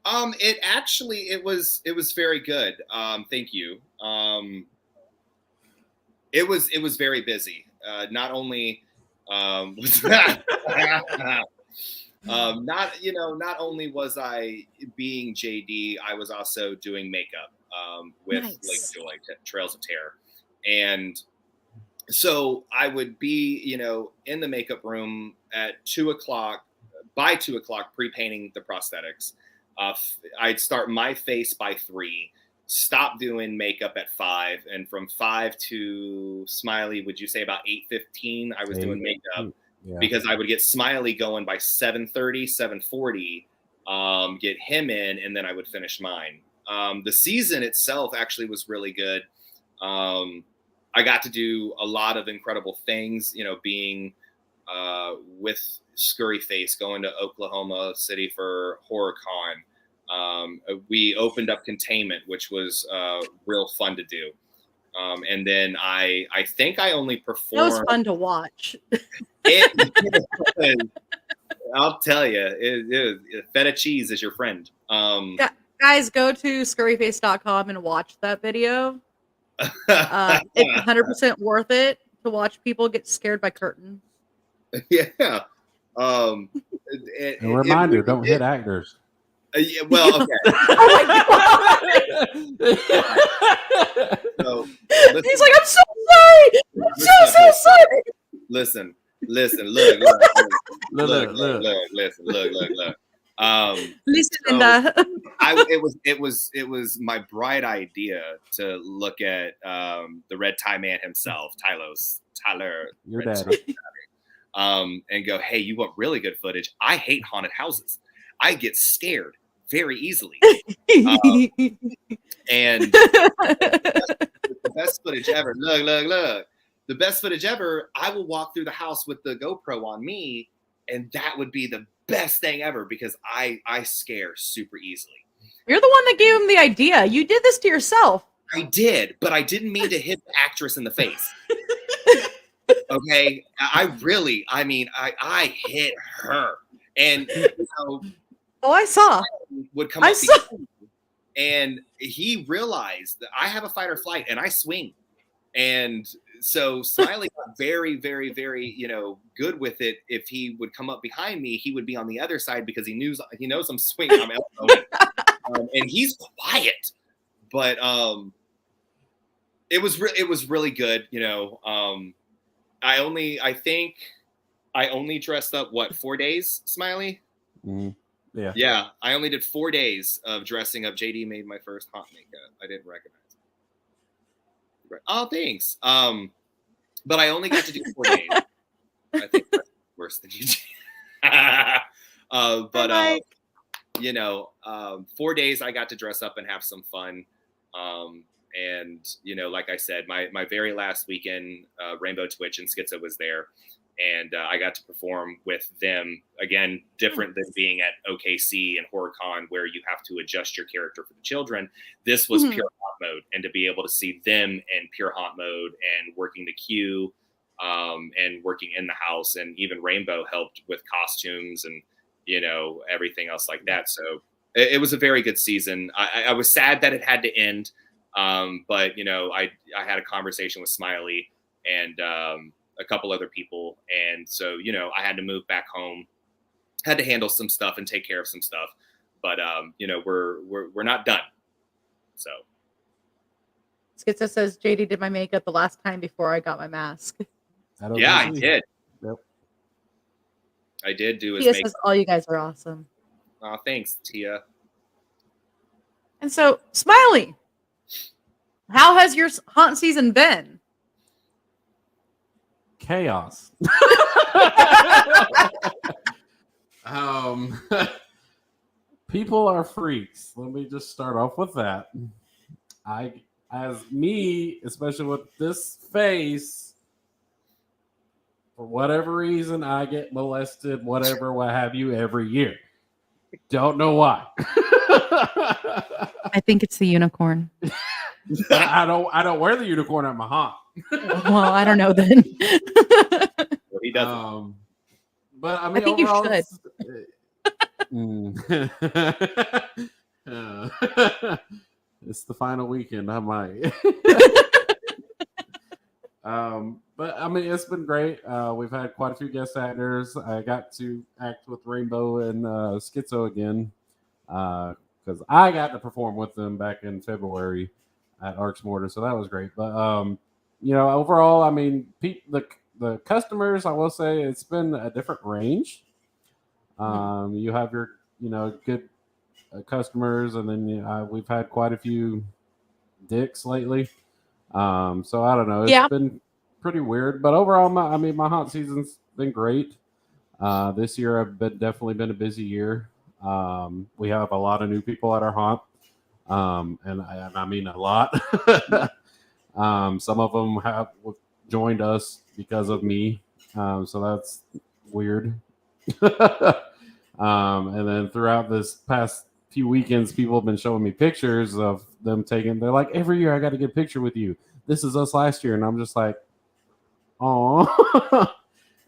It was very good. Thank you. It was very busy. Not only was not only was I being JD, I was also doing makeup with Nice. Lake Joy, Trails of Terror, and so I would be in the makeup room at 2:00. By 2:00, pre-painting the prosthetics. I'd start my face by 3, stop doing makeup at 5, and from 5 to Smiley, would you say about 8:15, I was doing makeup because I would get Smiley going by 7:30, 7:40, get him in, and then I would finish mine. The season itself actually was really good. I got to do a lot of incredible things, being with ScurryFace, going to Oklahoma City for HorrorCon. We opened up Containment, which was real fun to do. And then I think I only performed. That was fun to watch. I'll tell you, feta cheese is your friend. Guys, go to scurryface.com and watch that video. It's 100% worth it to watch people get scared by curtains. Yeah. And reminder, don't hit actors. Yeah, well, okay. Oh my god! So, he's like, I'm so sorry. I'm so sorry. Listen. Look. Listen, so Linda. it was my bright idea to look at the Red Tie Man himself, Tyler. Your daddy. And go, hey, you want really good footage? I hate haunted houses. I get scared very easily. And the best footage ever. Look. The best footage ever, I will walk through the house with the GoPro on me, and that would be the best thing ever because I scare super easily. You're the one that gave him the idea. You did this to yourself. I did, but I didn't mean to hit the actress in the face. Okay, I hit her, and oh, I saw. Would come up and he realized that I have a fight or flight, and I swing, and so Smiley got very, very, very good with it. If he would come up behind me, he would be on the other side because he knows I'm swinging. I'm elbowing, and he's quiet, but it was really good. I think I only dressed up 4 days, Smiley? Yeah. Yeah. I only did 4 days of dressing up. JD made my first haunt makeup. I didn't recognize it. Oh, thanks. But I only got to do 4 days. I think that's worse than you did. 4 days I got to dress up and have some fun. And like I said, my very last weekend, Rainbow Twitch and Schizo was there, and I got to perform with them again. Different than being at OKC and HorrorCon, where you have to adjust your character for the children. This was pure haunt mode, and to be able to see them in pure haunt mode and working the queue, and working in the house, and even Rainbow helped with costumes and everything else like that. So it was a very good season. I was sad that it had to end. But I had a conversation with Smiley and a couple other people, and so I had to move back home, had to handle some stuff and take care of some stuff. but we're not done. So Schizo says JD did my makeup the last time before I got my mask. yeah, I did. Yep. I did do his Tia makeup. says all you guys are awesome. Oh, thanks, Tia. And so, Smiley, how has your haunt season been? Chaos. People are freaks. Let me just start off with that. Especially with this face, for whatever reason, I get molested, what have you, every year. Don't know why. I think it's the unicorn. I don't wear the unicorn at my haunt. Well, I don't know then. Well, he doesn't. But I mean, I think you overall, it's the final weekend. I might. But I mean, it's been great. We've had quite a few guest actors. I got to act with Rainbow and Schizo again because I got to perform with them back in February at Arcs Mortar, so that was great. But overall, I mean, the customers, I will say, it's been a different range. You have your good customers, and then we've had quite a few dicks lately. So I don't know. It's been pretty weird, but overall, my haunt season's been great. This year, definitely been a busy year. We have a lot of new people at our haunt, and I mean a lot. Some of them have joined us because of me, so that's weird. And then throughout this past few weekends, people have been showing me pictures of them taking. They're like, every year I got to get a picture with you. This is us last year, and I'm just like, oh,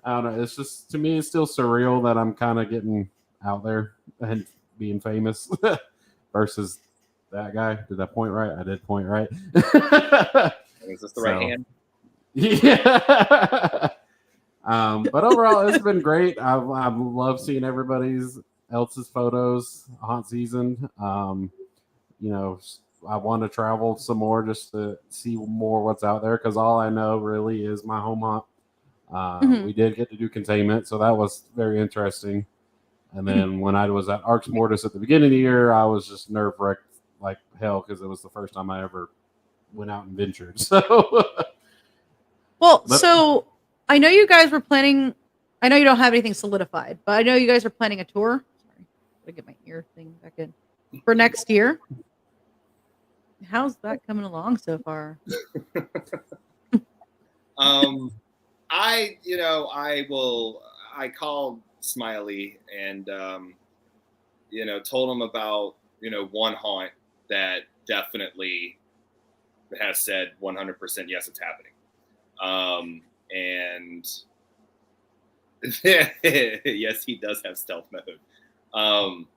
I don't know. It's just, to me, it's still surreal that I'm kind of getting out there and being famous versus that guy. Did I point right? I did point right. Is this the right hand? Yeah. But overall, it's been great. I love seeing everybody's else's photos haunt season. I want to travel some more just to see more what's out there because all I know really is my home haunt. We did get to do containment, so that was very interesting. And then when I was at Arcs Mortis at the beginning of the year, I was just nerve-wracked like hell because it was the first time I ever went out and ventured. So, so I know you guys were planning. I know you don't have anything solidified, but I know you guys are planning a tour. Sorry, gotta get my ear thing back in for next year. How's that coming along so far? I called Smiley and told him about one haunt that definitely has said 100% yes, it's happening. And yes, he does have stealth mode. I'm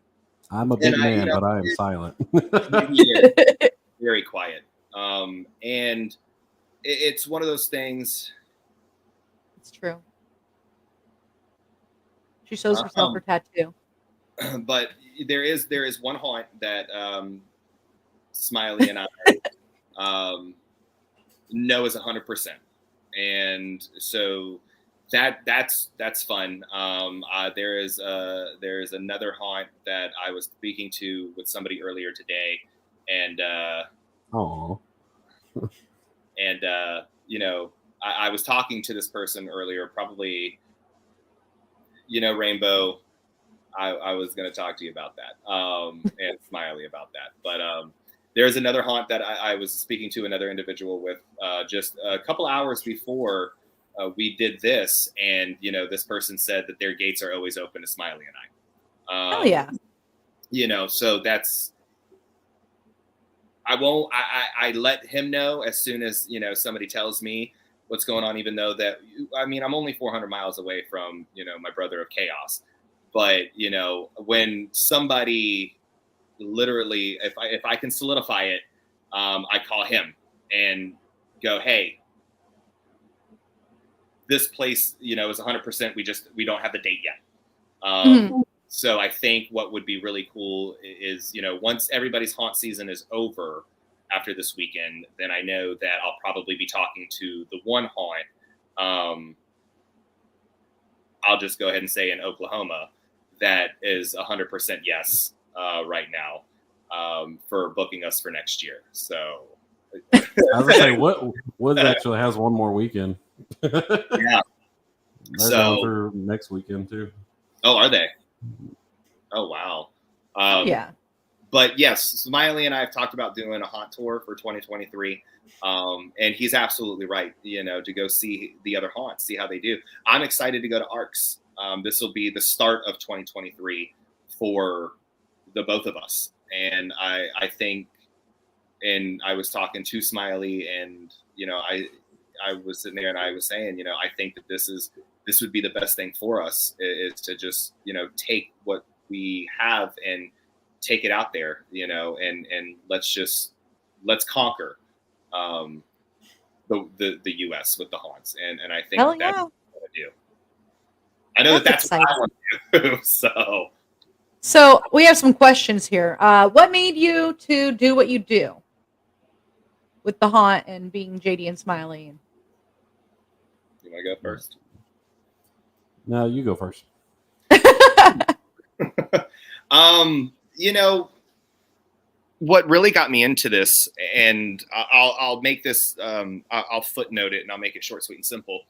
a big man, but I am silent. Very quiet. And it's one of those things. It's true. She shows herself her tattoo. But there is one haunt that Smiley and I know is 100%, and so that's fun. There is another haunt that I was speaking to with somebody earlier today, and I was talking to this person earlier, probably, Rainbow. I was going to talk to you about that, and Smiley about that. But there's another haunt that I was speaking to another individual with just a couple hours before we did this, and this person said that their gates are always open to Smiley and I. Hell yeah. So that's. I let him know as soon as somebody tells me what's going on, even though that I'm only 400 miles away from my brother of chaos. But when somebody literally, if I can solidify it, I call him and go, hey, this place is 100%. We don't have the date yet. So I think what would be really cool is, once everybody's haunt season is over after this weekend, then I know that I'll probably be talking to the one haunt. I'll just go ahead and say in Oklahoma that is 100% yes right now for booking us for next year. So I was gonna say Woods actually has one more weekend. Yeah. They're going through next weekend too. Oh, are they? Oh, wow. Yeah. But yes, Smiley and I have talked about doing a haunt tour for 2023. And he's absolutely right, to go see the other haunts, see how they do. I'm excited to go to ARCS. This will be the start of 2023 for the both of us. And I think, and I was talking to Smiley, and, I was sitting there and I was saying, I think that this would be the best thing for us, is to just, take what we have and take it out there, and let's conquer the US with the haunts. And I think that's what I want to do. I know that's what I want to do. So we have some questions here. What made you to do what you do with the haunt and being JD and Smiley? You want to go first? No, you go first. What really got me into this, and I'll make this, I'll footnote it and I'll make it short, sweet, and simple.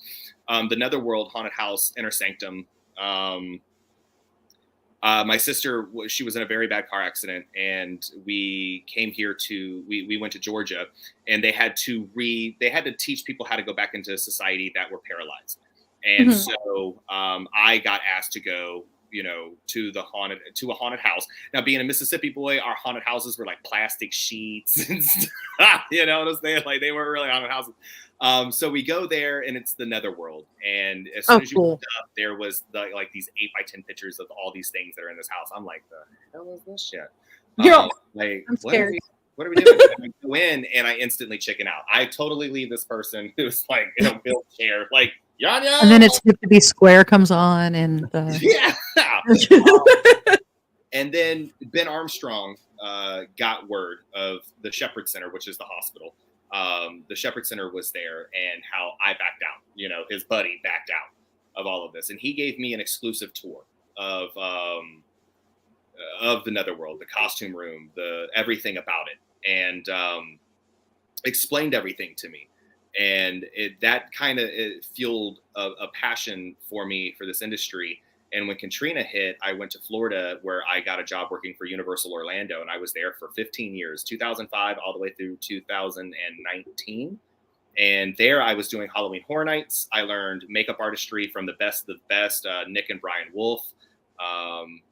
The Netherworld Haunted House Inner Sanctum. My sister, she was in a very bad car accident, and we came here we went to Georgia, and they had to teach people how to go back into society that were paralyzed. And so I got asked to go, to a haunted house. Now, being a Mississippi boy, our haunted houses were like plastic sheets and stuff, what I'm saying? Like, they weren't really haunted houses. So we go there, and it's the Netherworld. And as soon as you looked up, there was these 8x10 pictures of all these things that are in this house. I'm like, the hell is this shit? I'm scared. What are we doing? And I go in and I instantly chicken out. I totally leave this person who's like in a wheelchair, like, Yanya! And then it's Hip to Be Square comes on, and yeah. And then Ben Armstrong got word of the Shepherd Center, which is the hospital. The Shepherd Center was there, and how I backed out. His buddy backed out of all of this, and he gave me an exclusive tour of the Netherworld, the costume room, everything about it, and explained everything to me. And that kind of fueled a passion for me for this industry. And when Katrina hit, I went to Florida, where I got a job working for Universal Orlando, and I was there for 15 years, 2005 all the way through 2019. And there I was doing Halloween Horror Nights. I learned makeup artistry from the best of the best, Nick and Brian Wolf,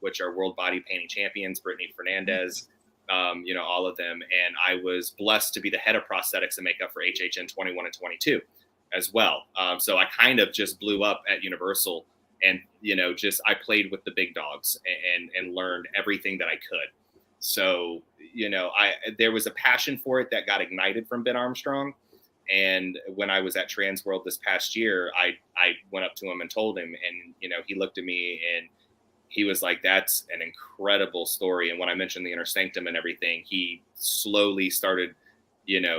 which are world body painting champions, Brittany Fernandez, all of them. And I was blessed to be the head of prosthetics and makeup for HHN 21 and 22 as well. So I kind of just blew up at Universal, and, I played with the big dogs and learned everything that I could. So, there was a passion for it that got ignited from Ben Armstrong. And when I was at Trans World this past year, I went up to him and told him, and, he looked at me and he was like, that's an incredible story. And when I mentioned the Inner Sanctum and everything, he slowly started,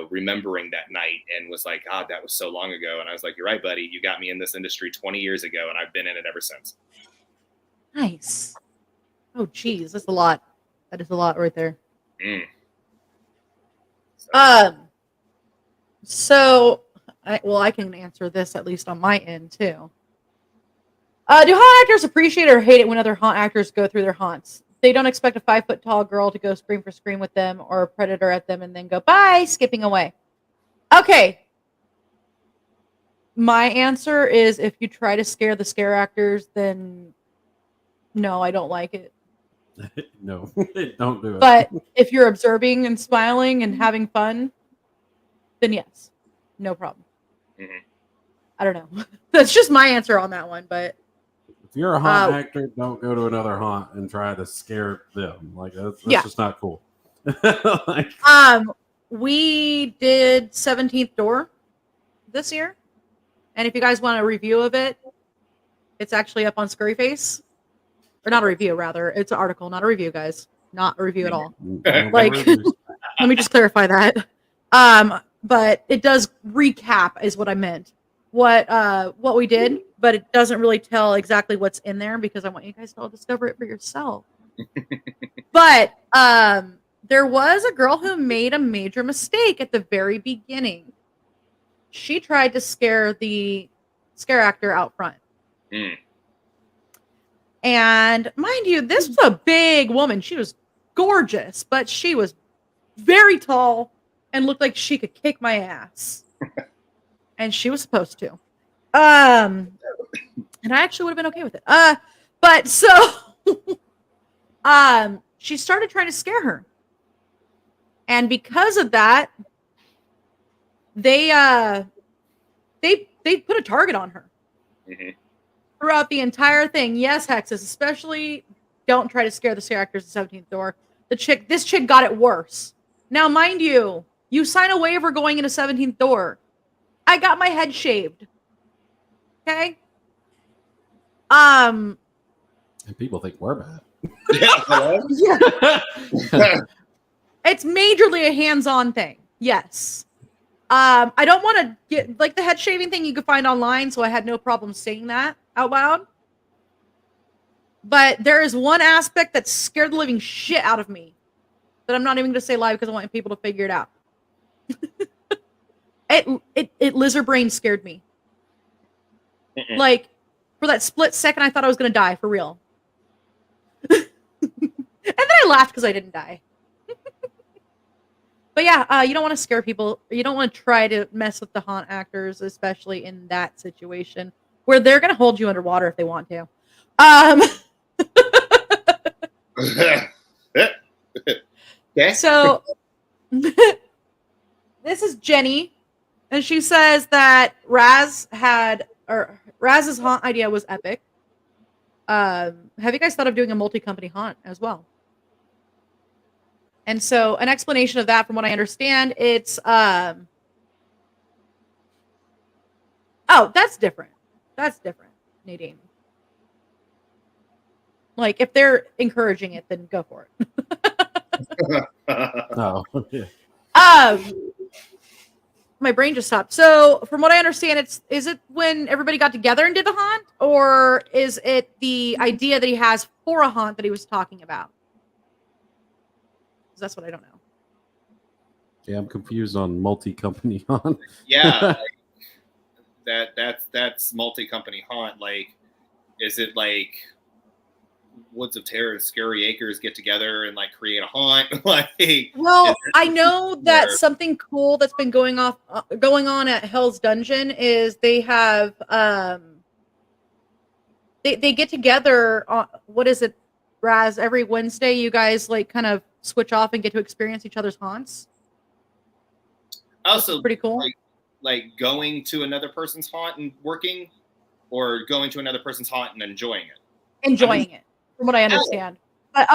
remembering that night and was like, God, that was so long ago. And I was like, you're right, buddy. You got me in this industry 20 years ago, and I've been in it ever since. Nice. Oh, geez. That's a lot. That is a lot right there. So, I can answer this at least on my end too. Do haunt actors appreciate or hate it when other haunt actors go through their haunts? They don't expect a 5-foot-tall girl to go scream for scream with them, or a predator at them and then go, bye, skipping away. Okay. My answer is, if you try to scare the scare actors, then no, I don't like it. No, don't do it. But if you're observing and smiling and having fun, then yes, no problem. I don't know. That's just my answer on that one, but if you're a haunt actor, don't go to another haunt and try to scare them. Like, that's just not cool. We did 17th Door this year, and if you guys want a review of it, it's actually up on ScurryFace. or not a review, rather. It's an article, not a review, guys. Not a review at all. No Like, reviews. let me just clarify that. But it does recap is what I meant. What we did, but it doesn't really tell exactly what's in there because I want you guys to all discover it for yourself. But there was a girl who made a major mistake at the very beginning. She tried to scare the scare actor out front. Mm. And mind you, this was a big woman. She was gorgeous, but she was very tall and looked like she could kick my ass. And she was supposed to. And I actually would have been okay with it. But so she started trying to scare her. And because of that, they put a target on her. Mm-hmm. Throughout the entire thing. Yes, Hexes, especially don't try to scare the scare actors at 17th door. This chick got it worse. Now, mind you, you sign a waiver going into 17th door. I got my head shaved. Okay? And people think we're bad. Yeah. It's majorly a hands-on thing. Yes. I don't want to get like the head shaving thing you could find online, so I had no problem saying that out loud. But there is one aspect that scared the living shit out of me that I'm not even going to say live because I want people to figure it out. It lizard brain scared me. Like for that split second, I thought I was going to die for real. And then I laughed because I didn't die. But yeah, you don't want to scare people. You don't want to try to mess with the haunt actors, especially in that situation where they're going to hold you underwater if they want to. Okay. So this is Jenny, and she says that Raz's haunt idea was epic. Have you guys thought of doing a multi-company haunt as well? And so an explanation of that, from what I understand, it's oh, that's different. That's different, Nadine. Like if they're encouraging it, then go for it. Oh, yeah. My brain just stopped. So from what I understand, is it when everybody got together and did the haunt, or is it the idea that he has for a haunt that he was talking about? That's what I don't know. Yeah, I'm confused on multi-company haunt. Yeah, like, that's multi-company haunt. Like, is it like Woods of Terror and Scary Acres get together and like create a haunt? Like, well, I know that something cool that's been going on at Hell's Dungeon is they have they get together on, what is it, Raz? Every Wednesday, you guys like kind of switch off and get to experience each other's haunts. Also, pretty cool. Like going to another person's haunt and working, or going to another person's haunt and enjoying it. Enjoying it, from what I understand. But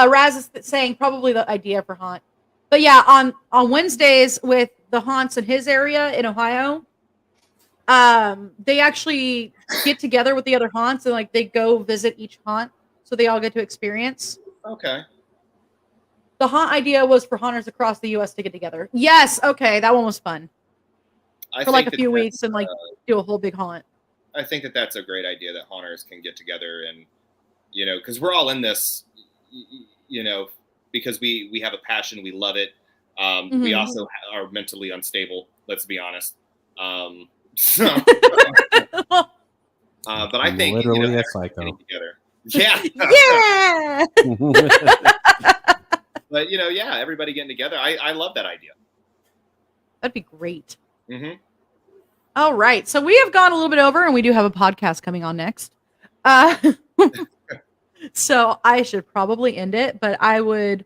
Raz is saying probably the idea for haunt. But yeah, on Wednesdays with the haunts in his area in Ohio, they actually get together with the other haunts and like they go visit each haunt, so they all get to experience. Okay. The haunt idea was for haunters across the U.S. to get together. Yes, okay, that one was fun. For like a few weeks and like do a whole big haunt. I think that's a great idea that haunters can get together and, you know, because we're all in this, you know, because we have a passion, we love it. We also are mentally unstable. Let's be honest. But I think literally a psycho. Together. Yeah. Yeah. But you know, yeah, everybody getting together. I love that idea. That'd be great. Mm-hmm. All right, so we have gone a little bit over, and we do have a podcast coming on next. So I should probably end it, but I would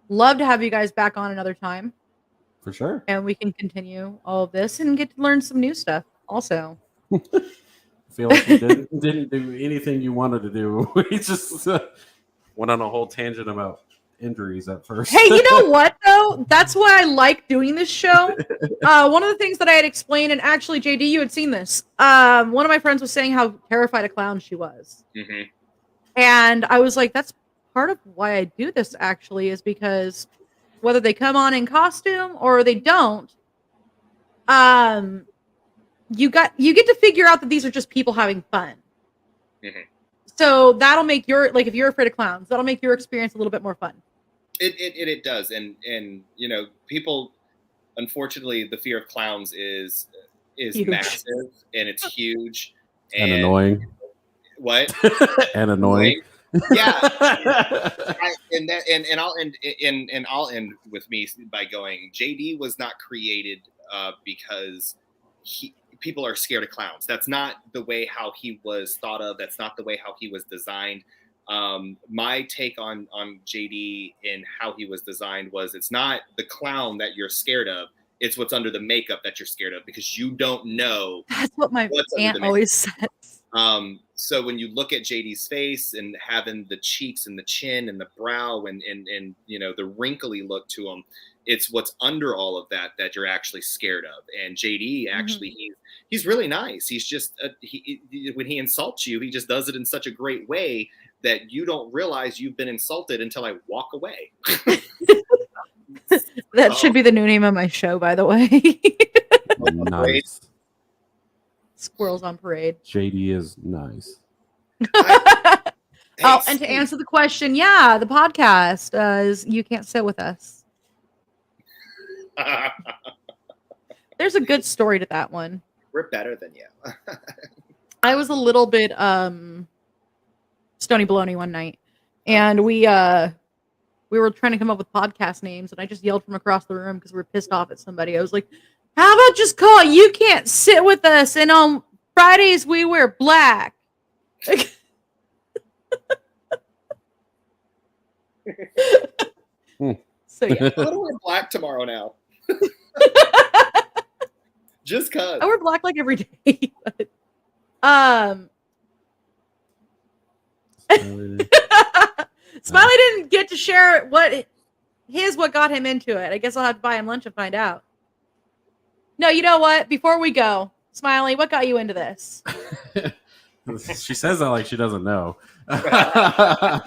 love to have you guys back on another time. For sure. And we can continue all of this and get to learn some new stuff also. I feel like you didn't do anything you wanted to do. We just went on a whole tangent about injuries at first. Hey, you know what though? That's why I like doing this show. One of the things that I had explained, and actually JD, you had seen this. One of my friends was saying how terrified of clowns she was. Mm-hmm. And I was like, that's part of why I do this actually, is because whether they come on in costume or they don't, you get to figure out that these are just people having fun. Mhm. So that'll make your, like, if you're afraid of clowns, that'll make your experience a little bit more fun. It does, and you know, people, unfortunately, the fear of clowns is Huge. massive, and it's huge And annoying. What? And annoying. Yeah. I'll end with me by going, JD was not created because people are scared of clowns. That's not the way how he was thought of. That's not the way how he was designed. My take on JD and how he was designed was, it's not the clown that you're scared of. It's what's under the makeup that you're scared of, because you don't know. That's what my aunt always says. So when you look at JD's face and having the cheeks and the chin and the brow and you know, the wrinkly look to him, it's what's under all of that you're actually scared of. And JD actually, he's really nice. He's just when he insults you, he just does it in such a great way that you don't realize you've been insulted until I walk away. That should be the new name of my show, by the way. Nice. Squirrels on Parade. JD is nice. Oh, and to answer the question, yeah, the podcast is You Can't Sit With Us. There's a good story to that one. We're better than you. I was a little bit stony baloney one night, and we were trying to come up with podcast names, and I just yelled from across the room because we were pissed off at somebody. I was like, how about just call it You Can't Sit With Us, and on Fridays we wear black. So yeah. I'm gonna wear black tomorrow now. Just cause. I wear black like every day. But, Smiley didn't get to share what got him into it. I guess I'll have to buy him lunch and find out. No, you know what? Before we go, Smiley, what got you into this? She says that like she doesn't know. I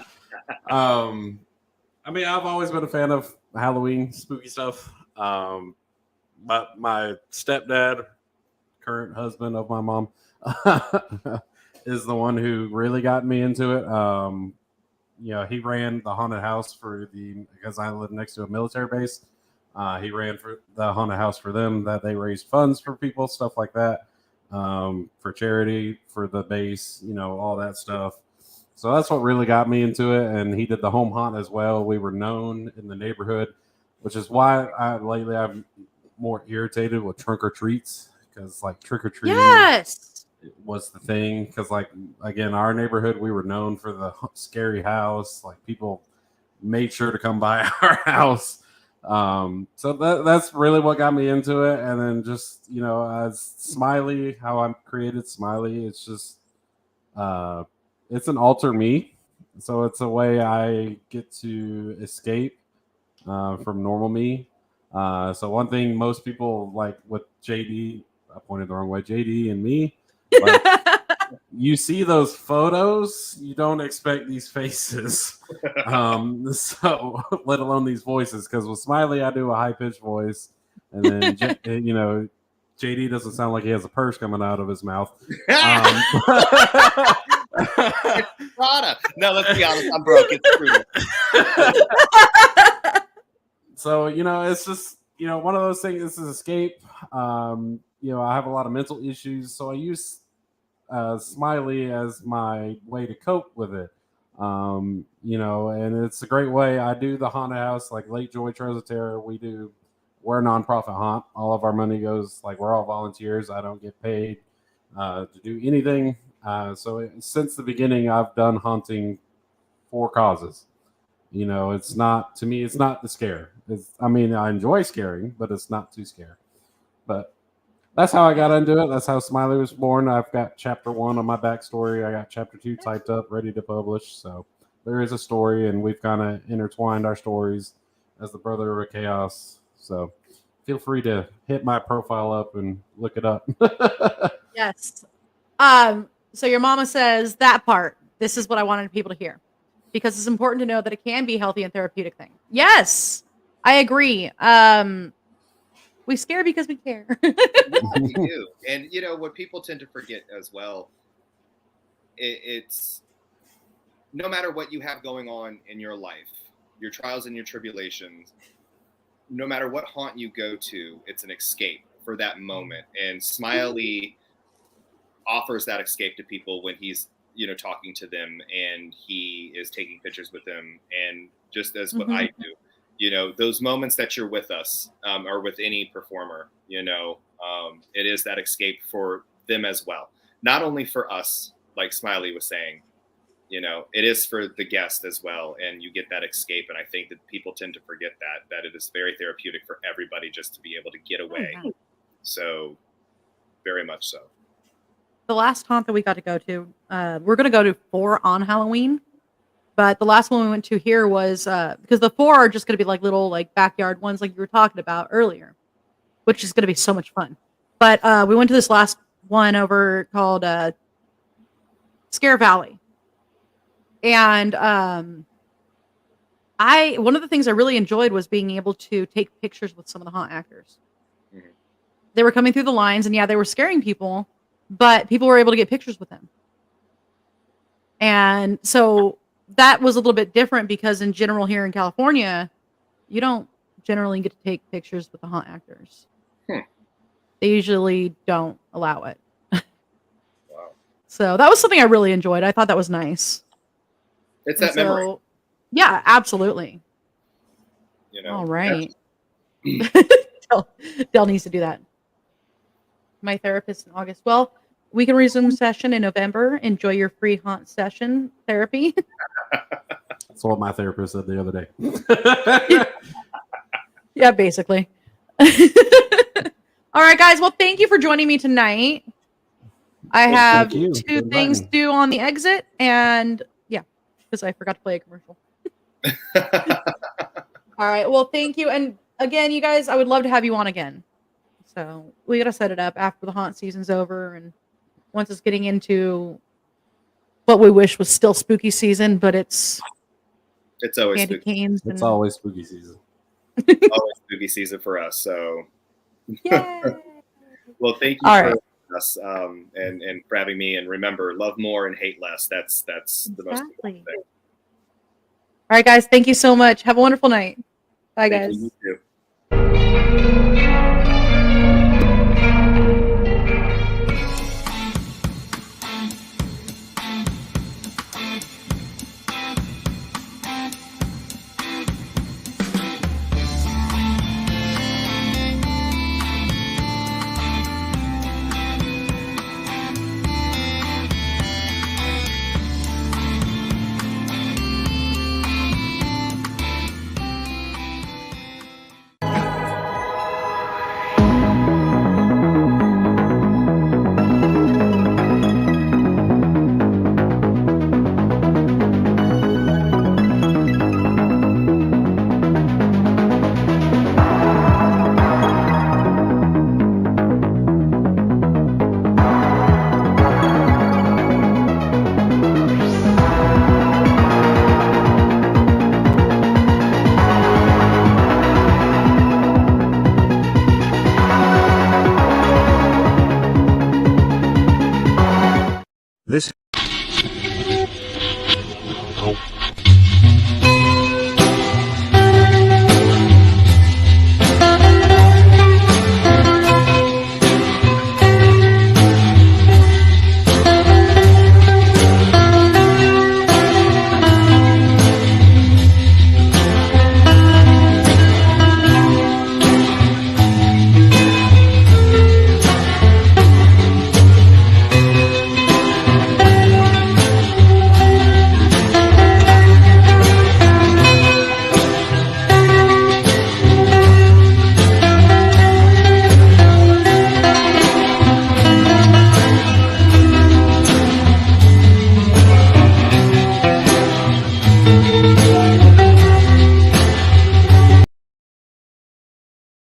mean, I've always been a fan of Halloween spooky stuff. But my stepdad, current husband of my mom, is the one who really got me into it. You know, he ran the haunted house because I live next to a military base. He ran for the haunted house for them, that they raised funds for people, stuff like that, for charity, for the base, you know, all that stuff. So that's what really got me into it. And he did the home haunt as well. We were known in the neighborhood, which is why lately I'm more irritated with trunk or treats, because like trick or treating was the thing. Because like, again, our neighborhood, we were known for the scary house. Like, people made sure to come by our house. So that's really what got me into it. And then just, you know, as Smiley, how I created Smiley, it's just it's an alter me. So it's a way I get to escape from normal me. So one thing most people like with JD, I pointed the wrong way, JD and me, like, you see those photos, you don't expect these faces. So let alone these voices, because with Smiley, I do a high-pitched voice, and then you know, JD doesn't sound like he has a purse coming out of his mouth. Prada. No, let's be honest, I'm broke. It's true. So, you know, it's just, you know, one of those things. This is escape. You know, I have a lot of mental issues, so I use Smiley as my way to cope with it. You know, and it's a great way. I do the haunted house, like Late Joy Trails of Terror. We're a nonprofit haunt. All of our money goes, like, we're all volunteers. I don't get paid to do anything. So since the beginning, I've done haunting for causes. You know, it's not, to me, it's not the scare. I mean, I enjoy scaring, but it's not too scary. But that's how I got into it. That's how Smiley was born. I've got chapter 1 on my backstory. I got chapter 2 typed up, ready to publish. So there is a story, and we've kind of intertwined our stories as the brother of chaos. So feel free to hit my profile up and look it up. Yes. So your mama says that part. This is what I wanted people to hear, because it's important to know that it can be a healthy and therapeutic thing. Yes, I agree. We scare because we care. Yeah, we do. And what people tend to forget as well, it's no matter what you have going on in your life, your trials and your tribulations, no matter what haunt you go to, it's an escape for that moment. And Smiley offers that escape to people when he's talking to them and he is taking pictures with them, and just as what I do, those moments that you're with us, or with any performer, it is that escape for them as well. Not only for us, like Smiley was saying, it is for the guest as well, and you get that escape. And I think that people tend to forget that it is very therapeutic for everybody just to be able to get away. So very much so. The last haunt that we got to go to, we're going to go to 4 on Halloween, but the last one we went to here was because the 4 are just going to be like little like backyard ones like you were talking about earlier, which is going to be so much fun. But we went to this last one over called Scare Valley. And one of the things I really enjoyed was being able to take pictures with some of the haunt actors. Mm-hmm. They were coming through the lines, and they were scaring people, but people were able to get pictures with them. And so that was a little bit different, because in general here in California, you don't generally get to take pictures with the haunt actors. They usually don't allow it. Wow. So that was something I really enjoyed. I thought that was nice. It's that memory. Yeah, absolutely. All right. Del needs to do that. My therapist in August. Well, we can resume session in November. Enjoy your free haunt session therapy. That's what my therapist said the other day. Yeah, basically. All right, guys. Well, thank you for joining me tonight. I have 2 things due on the exit, and because I forgot to play a commercial. All right. Well, thank you. And again, you guys, I would love to have you on again. So we got to set it up after the haunt season's over, and once it's getting into what we wish was still spooky season, but it's always candy spooky. canes. It's always spooky season. Always spooky season for us. So, well, thank you for us and for having me. And remember, love more and hate less. That's the most important thing. All right, guys. Thank you so much. Have a wonderful night. Bye, guys. You too.